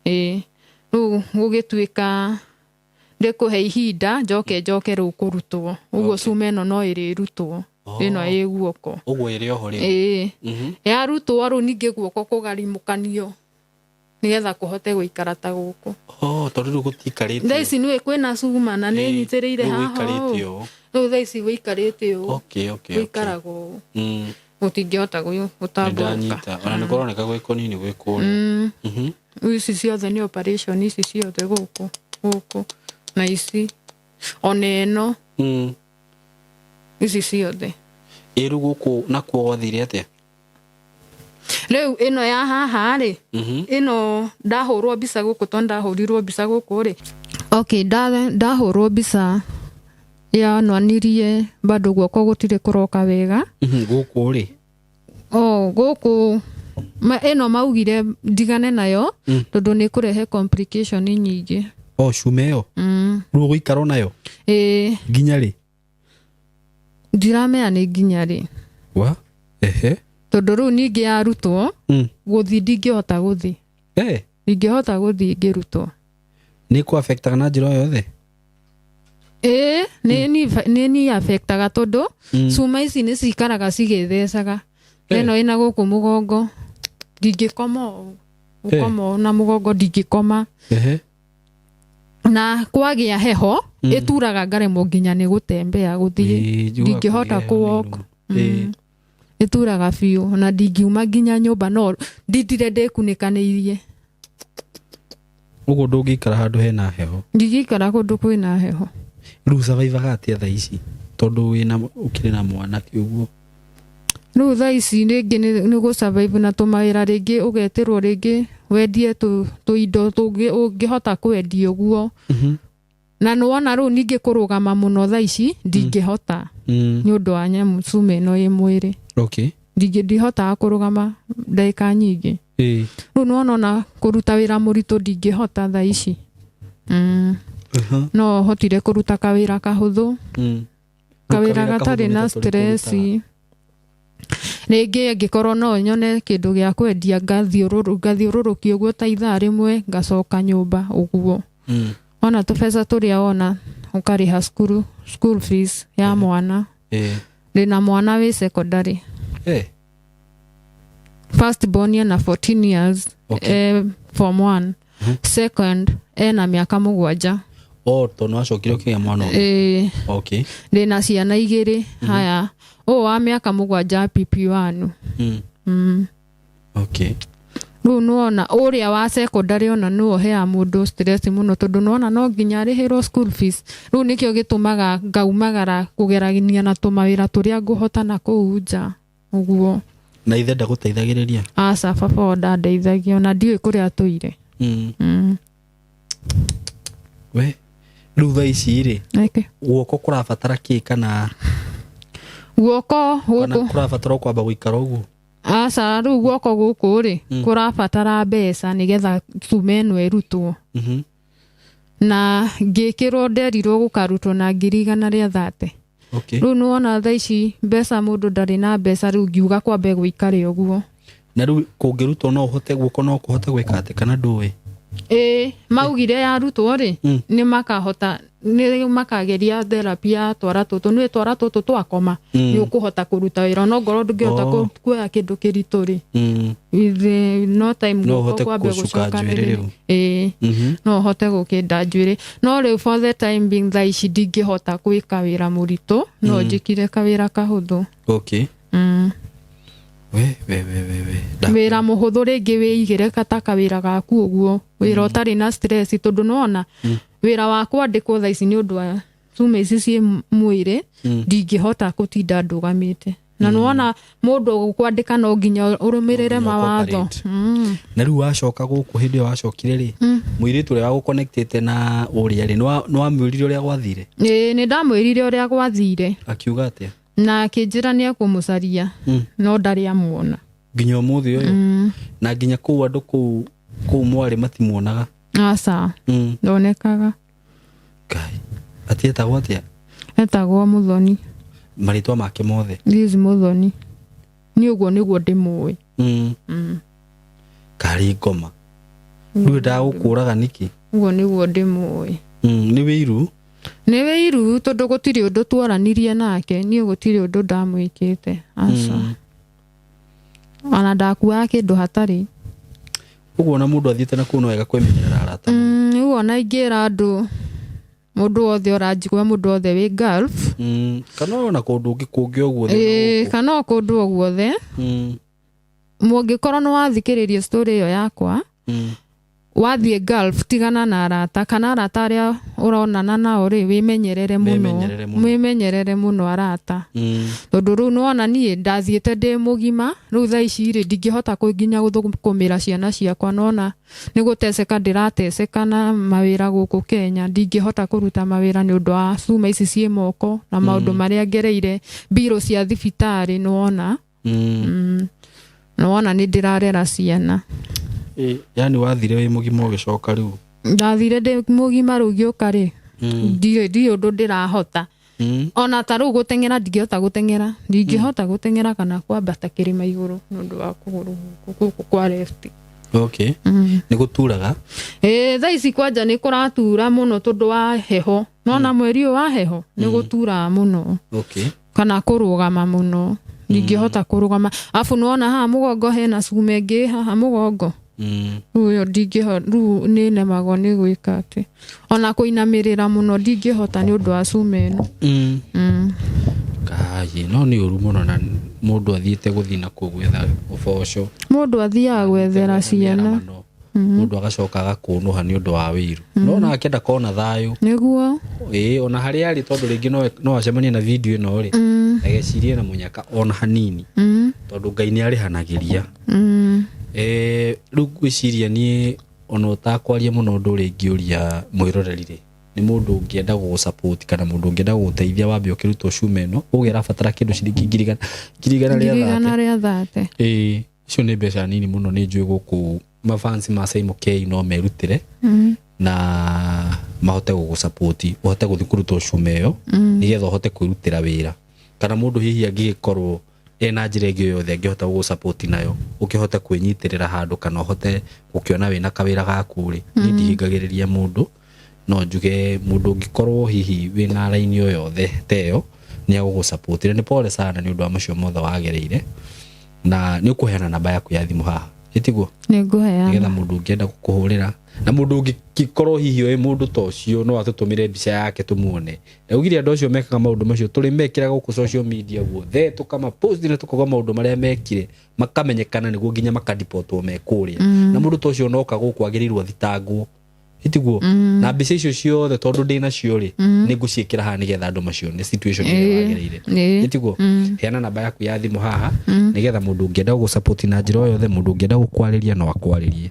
Rĩu gũgĩtuĩka ndĩkũhe ihinda njoke rĩu kũrutwo, ũguo cuma ĩno no ĩrĩrutwo ĩno ĩ guoko ũguo ĩrĩ oho rĩu yarutwo rĩu ningĩ guoko kũgarimũkanio nĩgetha kũhote gũikara ta gũkũ tondũ rĩu gũtikarĩte thaa ici nĩ kwĩna cuma na nĩ nyitĩrĩire haha rĩu thaa ici wĩikarĩte ũũ wĩikaraga ũũ gũtingĩhota gũtambũrũka ona nĩ kũroneka gwĩ kũnini gwĩ kũrĩa ici ciothe nĩ operation ici ciothe gũkũ na ici ona ĩno ici ciothe rĩu gũkũ nakuo gwathire atĩa rĩu ĩno ya haha rĩ ĩno ndahũrwo mbica gũkũ tondũ ndahũrirwo mbica gũkũ rĩ ndahũrwo mbica yanonirie bado guoko gũtirĩ kũroka wega gũkũ rĩ gũkũ ĩno maugire ndigane nayo tondũ nĩ kũrehe complication nyingĩ cuma ĩyo rĩu gũikarwo nayo nginya rĩ ndiramenya nĩ nginya rĩ tondũ rĩu ningĩ yarutwo gũthiĩ ndingĩhota gũthiĩ ndingĩhota gũthiĩ ngĩrutwo nĩ kũ-affectaga na njĩra o yothe nĩ ni affectaga tondũ cuma ici nĩ cikaraga cigĩthecaga ĩno ĩna gũkũ mũgongo ndingĩkoma gũkoma na mũgongo ndingĩkoma na kwagĩa heho ĩturaga ngaremwo nginya nĩ gũtembea gũthiĩ ndingĩhota kũwalk ĩturaga biũ na ndingiuma nginya nyũmba no ndindire ndĩkunĩkanĩirie ũguo ndũngĩikara handũ hena heho ndingĩikara kũndũ kwĩna heho rĩu survivaga atĩa thaa ici tondũ ũkĩrĩ na mwanake ũguo rĩu thaa ici rĩngĩ nĩ gũ-survive na tũmawĩra rĩngĩ ũgeterwo rĩngĩ wendie tũindo ũngĩhota kwendia ũguo na nĩwona rĩu ningĩ kũrũgama mũno thaa ici ndingĩhota nĩ ũndũ wa nyamũ cuma ĩno ĩ mwĩrĩ ndihotaga kũrũgama ndagĩka nyingĩ rĩu nĩwona ona kũruta wĩra mũritũ ndingĩhota thaa ici no hotire kũruta kawĩra kahũthũ kawĩra gatarĩ na stress rĩngĩ angĩkorwo no nyone kĩndũ gĩa kwendia ngathiũrũrũkia ũguo ta ithaa rĩmwe ngacoka nyũmba ũguo ona tũbeca tũrĩa wona ũkarĩha school fees ya mwana ndĩna mwana wĩ secondary first born ena 14 years form 1 second ena mĩaka 7 tondũ nĩwacokire ũkĩgĩa mwana ndĩna ciana 2 haya wa mĩaka 7 PP1 rĩu nĩwona ũrĩa wa secondary ona nĩwe ũheaga mũndũ stress mũno tondũ nĩwona no nginya arĩhĩrwo school fees rĩu nĩkĩo gĩtũmaga ngaumagara kũgerania na tũmawĩra tũrĩa ngũhota na kũu nja ũguo na ithe ndagũteithagĩrĩria aca baba ndandeithagia ona ndiũĩ kũrĩa tũire rĩu thaa ici rĩ guoko kũrabatara kĩ kana guoko kũrabatara kwamba gũikara ũguo aca rĩu guoko gũkũ rĩ kũrabatara mbeca nĩgetha cuma ĩno ĩrutwo na ngĩkĩrwo nderirwo gũkarutwo na 130 rĩu nĩwona thaa ici mbeca mũndũ ndarĩ na mbeca rĩu ngiuga kwambe gũikare ũguo na rĩu kũngĩrutwo no ũhote guoko no kũhote gwĩka atĩ kana ndũĩ maugire yarutwo rĩ nĩ makageria therapy ya twara tũtũ nĩ twara tũtũ twakoma nĩ ũkũhota kũruta wĩra no ngorwo ndũngĩhota kuoya kĩndũ kĩritũ rĩ no time guoko kwambe gũcokanĩrĩria no ũhote gũkĩnda njuĩrĩ no rĩu for the time being thaa ici ndingĩhota gwĩka wĩra mũritũ no njĩkire kawĩra kahũthũ wĩra mũhũthũ rĩngĩ wĩigĩre ta kawĩra gaku ũguo wĩra ũtarĩ na stress tondũ nĩwona wĩra wa kwandĩkwo thaa ici nĩ ũndũ wa cuma ici ciĩ mwĩrĩ ndingĩhota gũtinda ndũgamĩte na nĩwona mũndũ kwandĩka no nginya ũrũmĩrĩre mawatho na rĩu wacoka gũkũ hĩndĩ ĩyo wacokire rĩ mũirĩtu ũrĩa wagũconnectĩte na ũrĩa rĩ nĩwamwĩrire ũrĩa gwathire nĩ ndamwĩrire ũrĩa gwathire akiuga atĩa na akĩnjĩra nĩ ekũmũcaria no ndarĩ amuona nginya ũmũthĩ ũyũ na nginya kũu andũ kũu mwarĩ matimuonaga aca ndonekaga atiĩtagwo atĩa etagwo Muthoni marĩtwa make mothe Liz Muthoni nĩ ũguo nĩguo ndĩmũĩ karĩ ngoma rĩu ndagũkũraga nĩkĩ ũguo nĩguo ndĩmũĩ nĩ wĩiru nä wä iru tondå gå tirä å ndå twaranirie nake niä gå tirä å ndå ndamwä kä te aca ona ndakuaga kä ndå hatarä uguo na mundu athiite na kuu no wega kwimenyerera arata rä u ona ingä ra andå må ndå wothe å ranjigua må ndå wothe wä Gulf kana ona kå ndå ngä kå ngä å guothe kana kå ndå o guothe må ngä korwo nä wathikä rä ria story ä yo yakwa wathiä Gulf tigana na arata kana arata arĩa ũronana nao rĩ wĩmenyerere mũno arata tondũ rĩu nĩwona niĩ ndathiĩte ndĩ mũgima rĩu thaa ici rĩ ndingĩhota nginya gũthũkũmĩra ciana ciakwa nona nĩ gũteceka ndĩrateceka na mawĩra gũkũ Kenya ndingĩhota kũruta mawĩra nĩ ũndũ wa cuma ici ciĩ moko na maũndũ marĩa ngereire mbirũ cia thibitarĩ nĩwona nĩ ndĩrarera ciana yani wathire wĩ mũgima ũgĩcoka rĩu ndathire ndĩ mũgima rĩu gĩũka rĩ ndiĩ ũndũ ndĩrahota ona ta rĩu gũteng'era ndingĩhota gũteng'era ndingĩhota kana kwambata kĩrĩma igũrũ nĩ ũndũ wa kũgũrũ gũkũ kwa left nĩ gũturaga thaa ici kwanja nĩ kũratura mũno tondũ wa heho nona mweri ũyũ wa heho nĩ gũturaga mũno kana kũrũgama mũno ndingĩhota kũrũgama afu nĩwona haha mũgongo hena cuma ĩngĩ haha mũgongo rĩu rĩu nĩ nemagwo nĩ gwĩka atĩ ona kũinamĩrĩra mũno ndingĩhota nĩ ũndũ wa cuma ĩno kaĩ no nĩ ũru mũno na mũndũ athiĩte gũthiĩ na kũu gwetha ũboco mũndũ athiaga gwethera ciana mũndũ agacoka agakũnũha nĩ ũndũ wa wĩiru no na akĩenda kona thayũ nĩguo ona harĩa arĩ tondũ rĩngĩ no acemanie na video ĩno rĩ agecirie na mũnyaka ona hanini tondũ Ngai nĩ arĩhanagĩria rĩu gwĩciria niĩ ona ũtakwaria mũno ũndũ ũrĩa ingĩũria mwĩroreri rĩ nĩ mũndũ ũngĩenda gũgũ-support kana mũndũ ũngĩenda gũgũteithia wambe ũkĩrutwo cuma ĩno ũgĩ arabatara kĩndũ ciringi ngirigana rĩa 30 icio nĩ mbeca nini mũno nĩ njũĩ gũkũ mafansi ma Simon K no merutĩre na mahote gũgũ-support ũhote gũthiĩ kũrutwo cuma ĩyo nĩgetha ũhote kwĩrutĩra wĩra kana mũndũ hihi angĩgĩkorwo ena njĩra ĩngĩ yothe angĩhota gũgũ-support nayo ũkĩhote kwĩnyitĩrĩra handũ kana ũhote gũkĩona wĩna kawĩra gaku rĩ niĩ ndihingagĩrĩria mũndũ no njuge mũndũ ũngĩkorwo hihi wĩna raini o yothe ta ĩyo nĩ agũgũ-support nĩ pole sana nĩ ũndũ wa macio mothe wagereire na nĩ ũkũheana namba yaku ya thimũ haha ĩtiguo nĩgetha mũndũ ũngĩenda gũkũhũrĩra na mũndũ ũngĩkorwo hihi oĩ mũndũ ta ũcio no atũtũmĩre mbica yake tũmuone na ugire andũ acio mekaga maũndũ macio tũrĩ mekĩraga gũkũ social media guothe tũkamapost na tũkauga maũndũ marĩa mekire makamenyekana nĩguo nginya makadipotwo mekũrĩa na mũndũ ta ũcio noka gũkũ agĩrĩirwo thitangwo ĩtiguo na mbica icio ciothe tondũ ndĩ nacio rĩ nĩ ngũciĩkĩra haha nĩgetha andũ macio nĩ situation ĩrĩa wagĩrĩire ĩtiguo heana namba yaku ya thimũ haha nĩgetha mũndũ ũngĩenda gũgũ-support na njĩra o yothe mũndũ ũngĩenda gũkwarĩria no akwarĩrie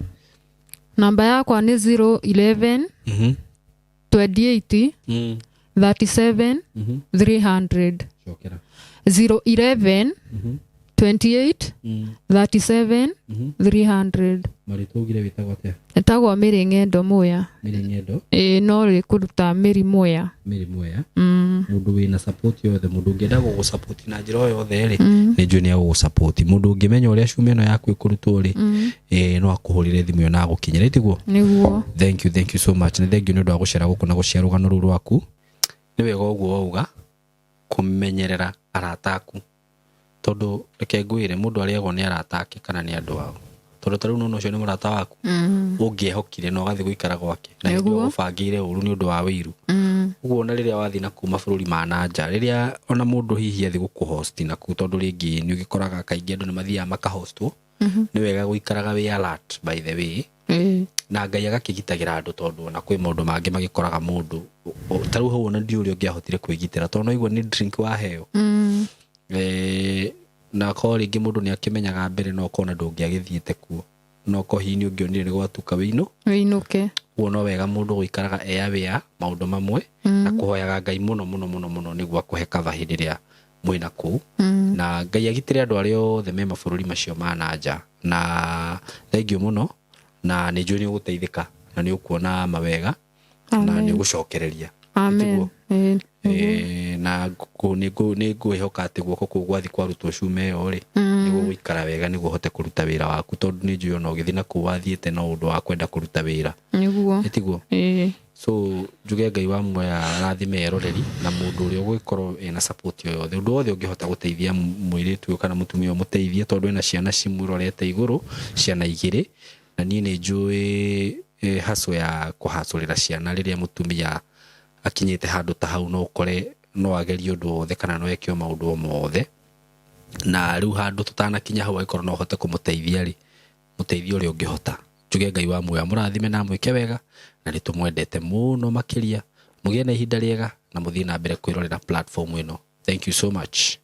namba yakwa nĩ 011 28 37 300 011 28 37 300 marĩtwa ugire wĩtagwo atĩa ĩtagwo Mĩrĩ Ng'endo Mwea no rĩ kũruta Mĩrĩ Mwea mũndũ wĩna support yothe mũndũ ũngĩenda gũgũ-support na njĩra o yothe rĩ nĩ njũĩ nĩ agũgũ-support mũndũ ũngĩmenya ũrĩa cuma ĩno yaku ĩkũrutwo rĩ no akũhũrĩre thimũ ĩyo na agũkinyĩra ĩtiguo nĩguo thank you so much nĩ thengiũ nĩ ũndũ wa gũcera gũkũ na gũcia rũgano rũu rwaku nĩ wega ũguo wauga kũmenyerera arata aku tondũ reke ngwĩre mũndũ arĩagwo nĩ arata ake kana nĩ andũ ao tondũ ta rĩu nona ũcio nĩ mũrata waku ũngĩehokire na ũgathiĩ gũikara gwake na nĩguo ũbangĩire ũru nĩ ũndũ wa wĩiru ũguo ona rĩrĩa wathiĩ na kuma bũrũri ma na nja rĩrĩa ona mũndũ hihi athiĩ gũkũ-host na kuu tondũ rĩngĩ nĩ ũgĩkoraga kaingĩ andũ nĩ mathiaga maka-hostwo nĩ wega gũikaraga wĩ alert by the way na Ngai agakĩgitagĩra andũ tondũ ona kwĩ maũndũ mangĩ magĩkoraga mũndũ ta rĩu hau ona ndiũĩ ũrĩa ũngĩahotire kwĩgitĩra tondũ no igua nĩ drink waheo na ko rĩngĩ mũndũ nĩ akĩmenyaga mbere no kona ndũngĩagĩthiĩte kuo no ko hihi nĩ ũngĩonire nĩ gwatuka wĩinũke ũguo no wega mũndũ gũikaraga aware maũndũ mamwe na kũhoyaga Ngai mũno nĩguo akũhe cover hĩndĩ ĩrĩa mwĩna kũu na Ngai agitĩre andũ arĩa othe me mabũrũri macio ma na nja na thengiũ mũno na nĩ njũĩ nĩ ũgũteithĩka na nĩ ũkuona mawega na nĩ ũgũcokereria amen na nĩ ngwĩhoka atĩ guoko kũu gwathi kwarutwo cuma ĩyo rĩ nĩguo gũikara wega nĩguo ũhote kũruta wĩra waku tondũ nĩ njũĩ ona ũgĩthiĩ na kũu wathiĩte no ũndũ wa kwenda kũruta wĩra tiguo so njuge Ngai wa muoya arathime eroreri na mũndũ ũrĩa ũgũgĩkorwo ena support yothe ũndũ wothe ũngĩhota gũteithia mũirĩtu ũyũ kana mũtumia ũyũ mũteithie tondũ ena ciana cimũrorete igũrũ ciana 2 na niĩ nĩ njũĩ haso ya kũhacũrĩra ciana rĩrĩa mũtumia akinyĩte handũ ta hau no ũkore no agerie ũndũ wothe kana no eke maũndũ mothe na rĩu handũ tũtanakinya hau agĩkorwo no ũhote kũmũteithia rĩ mũteithia ũrĩa ũngĩhota njuge Ngai wa muoya mũrathime na mwĩke wega na nĩ tũmwendete mũno makĩria mũgĩe na ihinda rĩega na mũthiĩ na mbere kwĩrorera platform ĩno. Thank you so much.